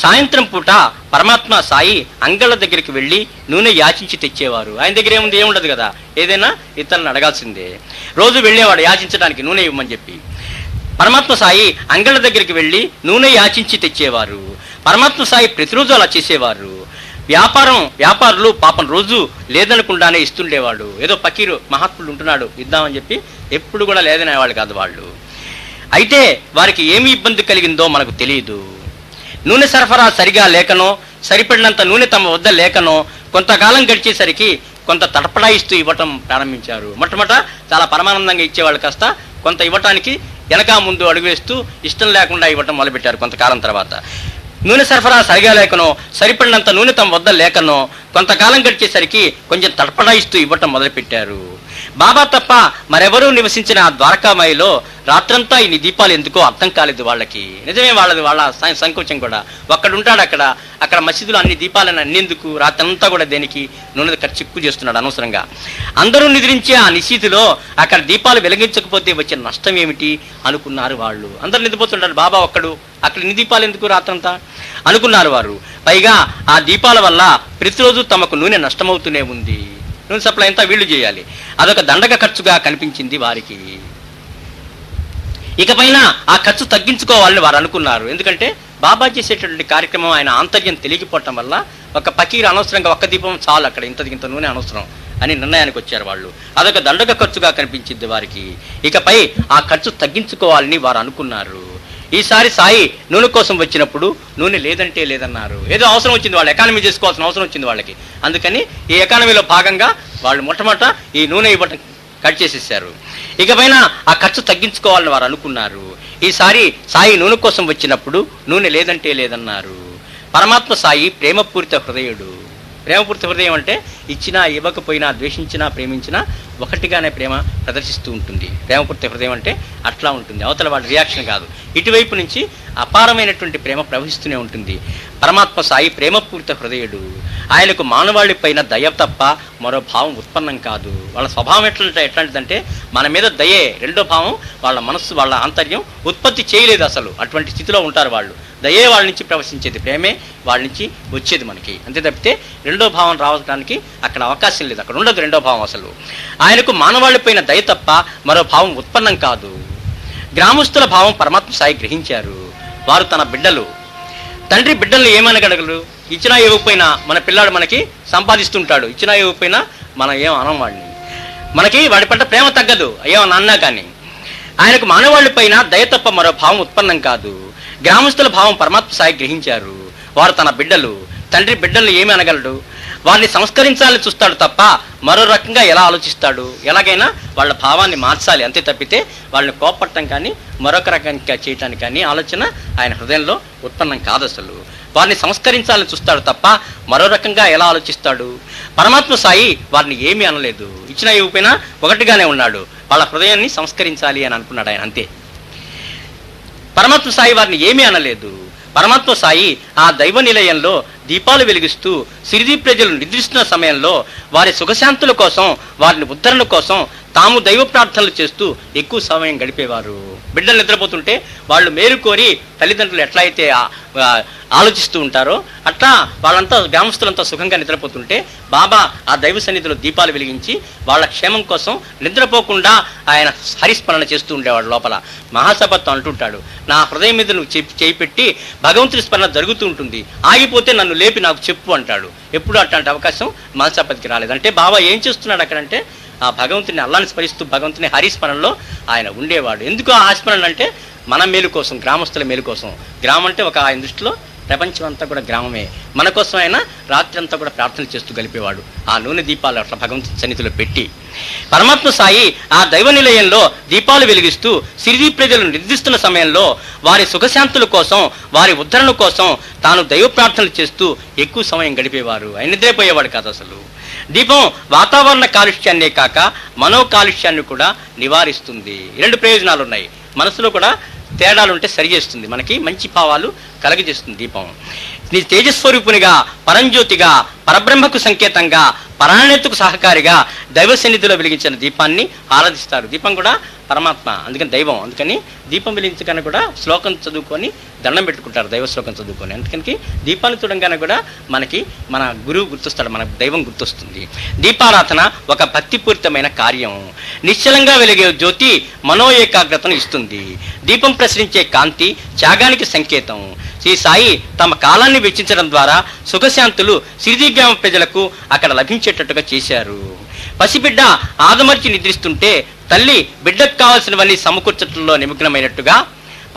సాయంత్రం పూట పరమాత్మ సాయి అంగళ్ళ దగ్గరికి వెళ్ళి నూనె యాచించి తెచ్చేవారు. ఆయన దగ్గర ఏముండదు కదా, ఏదైనా ఇతరులను అడగాల్సిందే. రోజు వెళ్ళేవాడు యాచించడానికి నూనె ఇవ్వమని చెప్పి. పరమాత్మ సాయి అంగళ్ళ దగ్గరికి వెళ్ళి నూనె యాచించి తెచ్చేవారు. పరమాత్మ సాయి ప్రతిరోజు అలా చేసేవారు. వ్యాపారులు పాపం రోజు లేదనకుండానే ఇస్తుండేవాడు. ఏదో పకీరు మహాత్ముడు ఉంటున్నాడు ఇద్దామని చెప్పి ఎప్పుడు కూడా లేదనేవాళ్ళు కాదు వాళ్ళు. అయితే వారికి ఏమి ఇబ్బంది కలిగిందో మనకు తెలియదు. నూనె సరఫరా సరిగా లేకనో, సరిపడినంత నూనె తమ వద్ద లేకనో కొంతకాలం గడిచేసరికి కొంత తడపడాయిస్తూ ఇవ్వటం ప్రారంభించారు. మొట్టమొదట చాలా పరమానందంగా ఇచ్చేవాళ్ళు కాస్త కొంత ఇవ్వటానికి వెనక ముందు అడుగువేస్తూ ఇష్టం లేకుండా ఇవ్వటం మొదలుపెట్టారు. కొంతకాలం తర్వాత నూనె సరఫరా సరిగా లేకనో, సరిపడినంత నూనె తమ వద్ద లేకనో కొంతకాలం గడిచేసరికి కొంచెం తడపడాయిస్తూ ఇవ్వటం మొదలుపెట్టారు. బాబా తప్ప మరెవరూ నివసించిన ఆ ద్వారకామాయిలో రాత్రంతా ఇన్ని దీపాలు ఎందుకో అర్థం కాలేదు వాళ్ళకి. నిజమే, వాళ్ళ సంకోచం కూడా. ఒక్కడుంటాడు అక్కడ మసీదులో అన్ని దీపాలను అన్నేందుకు, రాత్రంతా కూడా దేనికి నూనె ఖర్చు ఎక్కువ చేస్తున్నాడు అనవసరంగా. అందరూ నిద్రించే ఆ నిశీతిలో అక్కడ దీపాలు వెలిగించకపోతే వచ్చే నష్టం ఏమిటి అనుకున్నారు వాళ్ళు. అందరూ నిద్రపోతుంటారు, బాబా ఒక్కడు అక్కడ ఇన్ని దీపాలు ఎందుకు రాత్రంతా అనుకున్నారు వారు. పైగా ఆ దీపాల వల్ల ప్రతిరోజు తమకు నూనె నష్టమవుతూనే ఉంది. నూనె సప్లై అంతా వీళ్ళు చేయాలి. అదొక దండగ ఖర్చుగా కనిపించింది వారికి. ఇకపైన ఆ ఖర్చు తగ్గించుకోవాలని వారు అనుకున్నారు. ఎందుకంటే బాబా చేసేటటువంటి కార్యక్రమం ఆయన ఆంతర్యం తెలియకపోవటం వల్ల ఒక పకీరు అనవసరంగా ఒక్క దీపం చాలు, అక్కడ ఇంత నూనె అనవసరం అని నిర్ణయానికి వచ్చారు వాళ్ళు. అదొక దండగ ఖర్చుగా కనిపించింది వారికి. ఇకపై ఆ ఖర్చు తగ్గించుకోవాలని వారు అనుకున్నారు. ఈసారి సాయి నూనె కోసం వచ్చినప్పుడు నూనె లేదంటే లేదన్నారు. ఏదో అవసరం వచ్చింది, వాళ్ళు ఎకానమీ చేసుకోవాల్సిన అవసరం వచ్చింది వాళ్ళకి. అందుకని ఈ ఎకానమీలో భాగంగా వాళ్ళు మొట్టమొదట ఈ నూనె ఇవ్వటం కట్ చేసేసారు. ఇకపైన ఆ ఖర్చు తగ్గించుకోవాలని వారు అనుకున్నారు. ఈసారి సాయి నూనె కోసం వచ్చినప్పుడు నూనె లేదంటే లేదన్నారు. పరమాత్మ సాయి ప్రేమపూరిత హృదయుడు. ప్రేమపూరిత హృదయం అంటే ఇచ్చినా ఇవ్వకపోయినా, ద్వేషించినా ప్రేమించినా ఒకటిగానే ప్రేమ ప్రదర్శిస్తూ ఉంటుంది. ప్రేమపూరిత హృదయం అంటే అట్లా ఉంటుంది. అవతల వాడి రియాక్షన్ కాదు, ఇటువైపు నుంచి అపారమైనటువంటి ప్రేమ ప్రవహిస్తూనే ఉంటుంది. పరమాత్మ సాయి ప్రేమపూరిత హృదయుడు. ఆయనకు మానవాళి పైన దయ తప్ప మరో భావం ఉత్పన్నం కాదు. వాళ్ళ స్వభావం ఎట్లాంటిదంటే మన మీద దయే, రెండో భావం వాళ్ళ మనస్సు, వాళ్ళ ఆంతర్యం ఉత్పత్తి చేయలేదు అసలు. అటువంటి స్థితిలో ఉంటారు వాళ్ళు. దయే వాళ్ళ నుంచి ప్రవశించేది, ప్రేమే వాళ్ళ నుంచి వచ్చేది మనకి. అంతే తప్పితే రెండో భావం రావడానికి అక్కడ అవకాశం లేదు, అక్కడ ఉండదు రెండో భావం అసలు. ఆయనకు మానవాళి పైన దయ తప్ప మరో భావం ఉత్పన్నం కాదు. గ్రామస్తుల భావం పరమాత్మ సాయి గ్రహించారు. వారు తన బిడ్డలు. తండ్రి బిడ్డల్ని ఏమనగలగలు? ఇచ్చినా ఇవ్వకపోయినా మన పిల్లాడు మనకి సంపాదిస్తుంటాడు, ఇచ్చినా ఇవ్వకపోయినా మనం ఏం అనం వాడిని. మనకి వాడి పట్ల ప్రేమ తగ్గదు ఏమన్నా అన్నా కానీ. ఆయనకు మానవాళి పైన దయ తప్ప మరో భావం ఉత్పన్నం కాదు. గ్రామస్తుల భావం పరమాత్మ సాయి గ్రహించారు. వారు తన బిడ్డలు. తండ్రి బిడ్డల్ని ఏమి అనగలడు? వారిని సంస్కరించాలని చూస్తాడు తప్ప మరో రకంగా ఎలా ఆలోచిస్తాడు? ఎలాగైనా వాళ్ళ భావాన్ని మార్చాలి, అంతే తప్పితే వాళ్ళని కోపట్టడం కానీ మరొక రకంగా చేయటానికి కానీ ఆలోచన ఆయన హృదయంలో ఉత్పన్నం కాదు అసలు. వారిని సంస్కరించాలని చూస్తాడు తప్ప మరో రకంగా ఎలా ఆలోచిస్తాడు? పరమాత్మ సాయి వారిని ఏమీ అనలేదు, ఇచ్చినా ఇవ్వకపోయినా ఒకటిగానే ఉన్నాడు. వాళ్ళ హృదయాన్ని సంస్కరించాలి అని అనుకున్నాడు ఆయన, అంతే. పరమాత్మ సాయి వారిని ఏమీ అనలేదు. పరమాత్మ సాయి ఆ దైవ నిలయంలో దీపాలు వెలిగిస్తూ సిరిడి ప్రజలు నిద్రిస్తున్న సమయంలో వారి సుఖశాంతుల కోసం, వారిని ఉద్ధరణ కోసం తాము దైవ ప్రార్థనలు చేస్తూ ఎక్కువ సమయం గడిపేవారు. బిడ్డలు నిద్రపోతుంటే వాళ్ళు మేలుకోరి తల్లిదండ్రులు ఎట్లా అయితే ఆలోచిస్తూ ఉంటారో అట్లా వాళ్ళంతా గ్రామస్తులంతా సుఖంగా నిద్రపోతుంటే బాబా ఆ దైవ సన్నిధిలో దీపాలు వెలిగించి వాళ్ళ క్షేమం కోసం నిద్రపోకుండా ఆయన హరిస్మరణ చేస్తూ ఉండేవాడు. లోపల మహాసభతో అంటుంటాడు, నా హృదయం మీద నువ్వు చేయి పెట్టి భగవంతుడి స్మరణ జరుగుతూ ఉంటుంది, ఆగిపోతే నన్ను లేపి నాకు చెప్పు అంటాడు. ఎప్పుడు అట్లాంటి అవకాశం మహాసభకి రాలేదు. అంటే బాబా ఏం చేస్తున్నాడు అక్కడంటే ఆ భగవంతుని అల్లాని స్మరిస్తూ భగవంతుని హరిస్మరణలో ఆయన ఉండేవాడు. ఎందుకు ఆ స్మరణ అంటే మన మేలు కోసం, గ్రామస్తుల మేలు కోసం. గ్రామం అంటే ఒక ఆయన దృష్టిలో ప్రపంచం అంతా కూడా గ్రామమే. మన కోసం ఆయన రాత్రి అంతా కూడా ప్రార్థన చేస్తూ గడిపేవాడు. ఆ నూనె దీపాలు అట్లా భగవంతుని సన్నిధిలో పెట్టి పరమాత్మ సాయి ఆ దైవ నిలయంలో దీపాలు వెలిగిస్తూ సిరిడి ప్రజలు నిర్దిస్తున్న సమయంలో వారి సుఖశాంతుల కోసం, వారి ఉద్ధరణ కోసం తాను దైవ ప్రార్థనలు చేస్తూ ఎక్కువ సమయం గడిపేవారు. ఆయన నిద్రపోయేవాడు కాదు అసలు. దీపం వాతావరణ కాలుష్యాన్నే కాక మనో కాలుష్యాన్ని కూడా నివారిస్తుంది. 2 ప్రయోజనాలు ఉన్నాయి. మనసులో కూడా తేడాలు ఉంటే సరి చేస్తుంది, మనకి మంచి భావాలు కలగజేస్తుంది దీపం. నీ తేజస్వరూపునిగా, పరంజ్యోతిగా, పరబ్రహ్మకు సంకేతంగా, పరాణ్యతకు సహకారిగా దైవ సన్నిధిలో వెలిగించిన దీపాన్ని ఆరాధిస్తారు. దీపం కూడా పరమాత్మ, అందుకని దైవం. అందుకని దీపం వెలిగించగానే కూడా శ్లోకం చదువుకొని దండం పెట్టుకుంటారు, దైవ శ్లోకం చదువుకొని. అందుకని దీపాన్ని చూడంగానే కూడా మనకి మన గురువు గుర్తొస్తాడు, మన దైవం గుర్తొస్తుంది. దీపారాధన ఒక భక్తిపూరితమైన కార్యం. నిశ్చలంగా వెలిగే జ్యోతి మనో ఏకాగ్రతను ఇస్తుంది. దీపం ప్రసరించే కాంతి త్యాగానికి సంకేతం. శ్రీ సాయి తమ కాలాన్ని వెచ్చించడం ద్వారా సుఖశాంతులు సిరిడి గ్రామ ప్రజలకు అక్కడ లభించేటట్టుగా చేశారు. పసిబిడ్డ ఆదమర్చి నిద్రిస్తుంటే తల్లి బిడ్డకు కావాల్సినవన్నీ సమకూర్చడంలో నిమగ్నమైనట్టుగా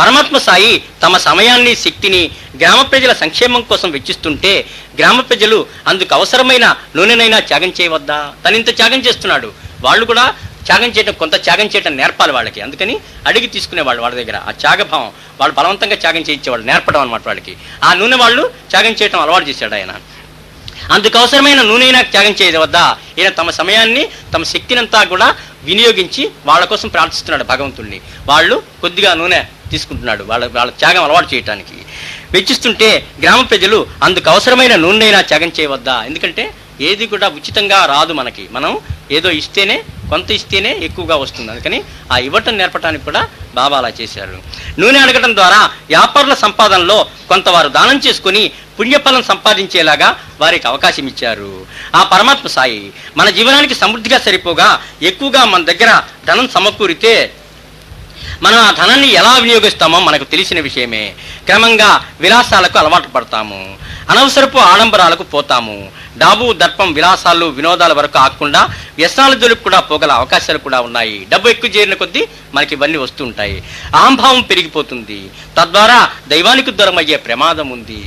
పరమాత్మ సాయి తమ సమయాన్ని, శక్తిని గ్రామ ప్రజల సంక్షేమం కోసం వెచ్చిస్తుంటే గ్రామ ప్రజలు అందుకు అవసరమైన నూనెనైనా త్యాగం చేయవద్దా? తనింత త్యాగం చేస్తున్నాడు, వాళ్ళు కూడా త్యాగం చేయడం, కొంత త్యాగం చేయడం నేర్పాలి వాళ్ళకి. అందుకని అడిగి తీసుకునేవాళ్ళు వాళ్ళ దగ్గర. ఆ త్యాగభావం వాళ్ళు బలవంతంగా త్యాగం చేయించేవాళ్ళు, నేర్పడం అనమాట వాళ్ళకి. ఆ నూనె వాళ్ళు త్యాగం చేయడం అలవాటు చేశాడు ఆయన. అందుకు అవసరమైన నూనెైనా త్యాగం చేయవద్దా? ఈయన తమ సమయాన్ని, తమ శక్తినంతా కూడా వినియోగించి వాళ్ళ కోసం ప్రార్థిస్తున్నాడు భగవంతుడిని. వాళ్ళు కొద్దిగా నూనె తీసుకుంటున్నాడు వాళ్ళ త్యాగం అలవాటు చేయడానికి. వెచ్చిస్తుంటే గ్రామ ప్రజలు అందుకు అవసరమైన నూనెైనా త్యాగం చేయవద్దా? ఎందుకంటే ఏది కూడా ఉచితంగా రాదు మనకి. మనం ఏదో ఇస్తేనే, కొంత ఇస్తేనే ఎక్కువగా వస్తుంది. అందుకని ఆ ఇవ్వటం నేర్పడానికి కూడా బాబా అలా చేశారు. నూనె అడగటం ద్వారా వ్యాపారుల సంపాదనలో కొంత వారు దానం చేసుకుని పుణ్యఫలం సంపాదించేలాగా వారికి అవకాశం ఇచ్చారు. ఆ పరమాత్మ సాయి మన జీవనానికి సమృద్ధిగా సరిపోగా ఎక్కువగా మన దగ్గర ధనం సమకూరితే మనం ఆ ధనాన్ని ఎలా వినియోగిస్తామో మనకు తెలిసిన విషయమే. క్రమంగా విలాసాలకు అలవాటు పడతాము, అనవసరపు ఆడంబరాలకు పోతాము. డాబు, దర్పం, విలాసాలు, వినోదాల వరకు ఆకుండా వ్యసనాల జోలికి కూడా పోగల అవకాశాలు కూడా ఉన్నాయి. డబ్బు ఎక్కువ చేరిన కొద్దీ మనకి ఇవన్నీ వస్తూ ఉంటాయి. అహంభావం పెరిగిపోతుంది, తద్వారా దైవానికి దూరం అయ్యే ప్రమాదం ఉంది.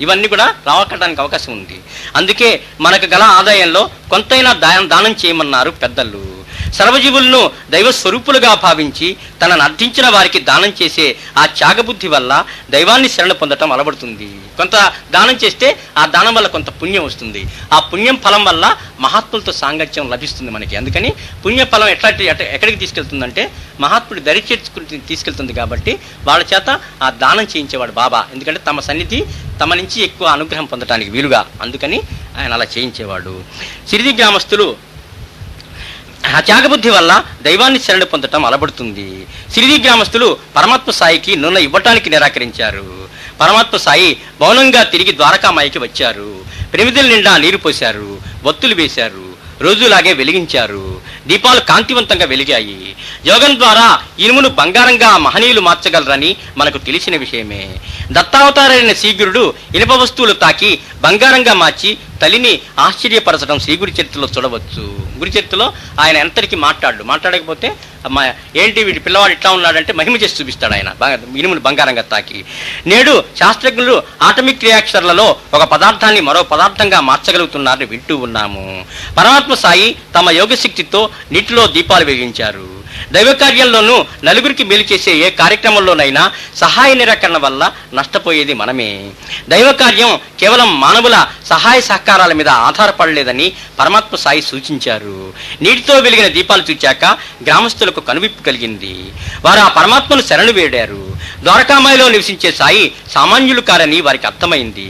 ఇవన్నీ కూడా రావడానికి అవకాశం ఉంది. అందుకే మనకు గల ఆదాయంలో కొంతైనా దానం చేయమన్నారు పెద్దలు. సర్వజీవులను దైవ స్వరూపులుగా భావించి తనను అర్థించిన వారికి దానం చేసే ఆ త్యాగబుద్ధి వల్ల దైవాన్ని శరణ పొందటం అలవడుతుంది. కొంత దానం చేస్తే ఆ దానం వల్ల కొంత పుణ్యం వస్తుంది. ఆ పుణ్యం ఫలం వల్ల మహాత్ములతో సాంగత్యం లభిస్తుంది మనకి. అందుకని పుణ్యఫలం ఎక్కడికి తీసుకెళ్తుందంటే మహాత్ముడి దరి చేర్చుకుని తీసుకెళ్తుంది. కాబట్టి వాళ్ళ చేత ఆ దానం చేయించేవాడు బాబా. ఎందుకంటే తమ సన్నిధి తమ నుంచి ఎక్కువ అనుగ్రహం పొందడానికి వీలుగా, అందుకని ఆయన అలా చేయించేవాడు. సిరిడి గ్రామస్తులు ఆ త్యాగబుద్ధి వల్ల దైవాన్ని శరణ పొందటం అలబడుతుంది. సిరిడి గ్రామస్తులు పరమాత్మ సాయికి నూనె ఇవ్వటానికి నిరాకరించారు. పరమాత్మ సాయి మౌనంగా తిరిగి ద్వారకామాయికి వచ్చారు. ప్రమిదల నిండా నీరు పోశారు, ఒత్తులు వేశారు, రోజులాగే వెలిగించారు. దీపాలు కాంతివంతంగా వెలిగాయి. యోగం ద్వారా ఇనుమును బంగారంగా మహనీయులు మార్చగలరని మనకు తెలిసిన విషయమే. దత్తావతారైన శ్రీగురుడు ఇనుప వస్తువులు తాకి బంగారంగా మార్చి తల్లిని ఆశ్చర్యపరచడం శ్రీగురి చరిత్రలో చూడవచ్చు. గురి చరిత్రలో ఆయన ఎంతటికి మాట్లాడకపోతే ఏంటి వీడి పిల్లవాడు ఇట్లా ఉన్నాడంటే మహిమ చేసి చూపిస్తాడు ఆయన ఇనుమును బంగారంగా తాకి. నేడు శాస్త్రజ్ఞులు ఆటమిక్ రియాక్షర్లలో ఒక పదార్థాన్ని మరో పదార్థంగా మార్చగలుగుతున్నారని వింటూ ఉన్నాము. పరమాత్మ సాయి తమ యోగశక్తితో నీటిలో దీపాలు వెలిగించారు. దైవ కార్యంలోనూ నలుగురికి మేలు చేసే ఏ కార్యక్రమంలోనైనా సహాయ నిరాకరణ వల్ల నష్టపోయేది మనమే. దైవ కార్యం కేవలం మానవుల సహాయ సహకారాల మీద ఆధారపడలేదని పరమాత్మ సాయి సూచించారు. నీటితో వెలిగిన దీపాలు చూచాక గ్రామస్తులకు కనువిప్పు కలిగింది. వారు ఆ పరమాత్మను శరణు వేడారు. ద్వారకామాయిలో నివసించే సాయి సామాన్యులు కారని వారికి అర్థమైంది.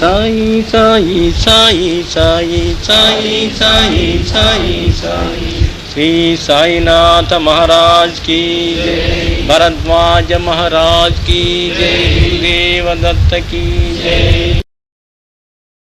సాయి సాయి సాయి సాయి సాయి సాయి సాయి సాయి. శ్రీ సాయినాథ మహారాజ్ की जय, भरद्वाज महाराज की जय, देवदत्त की जय.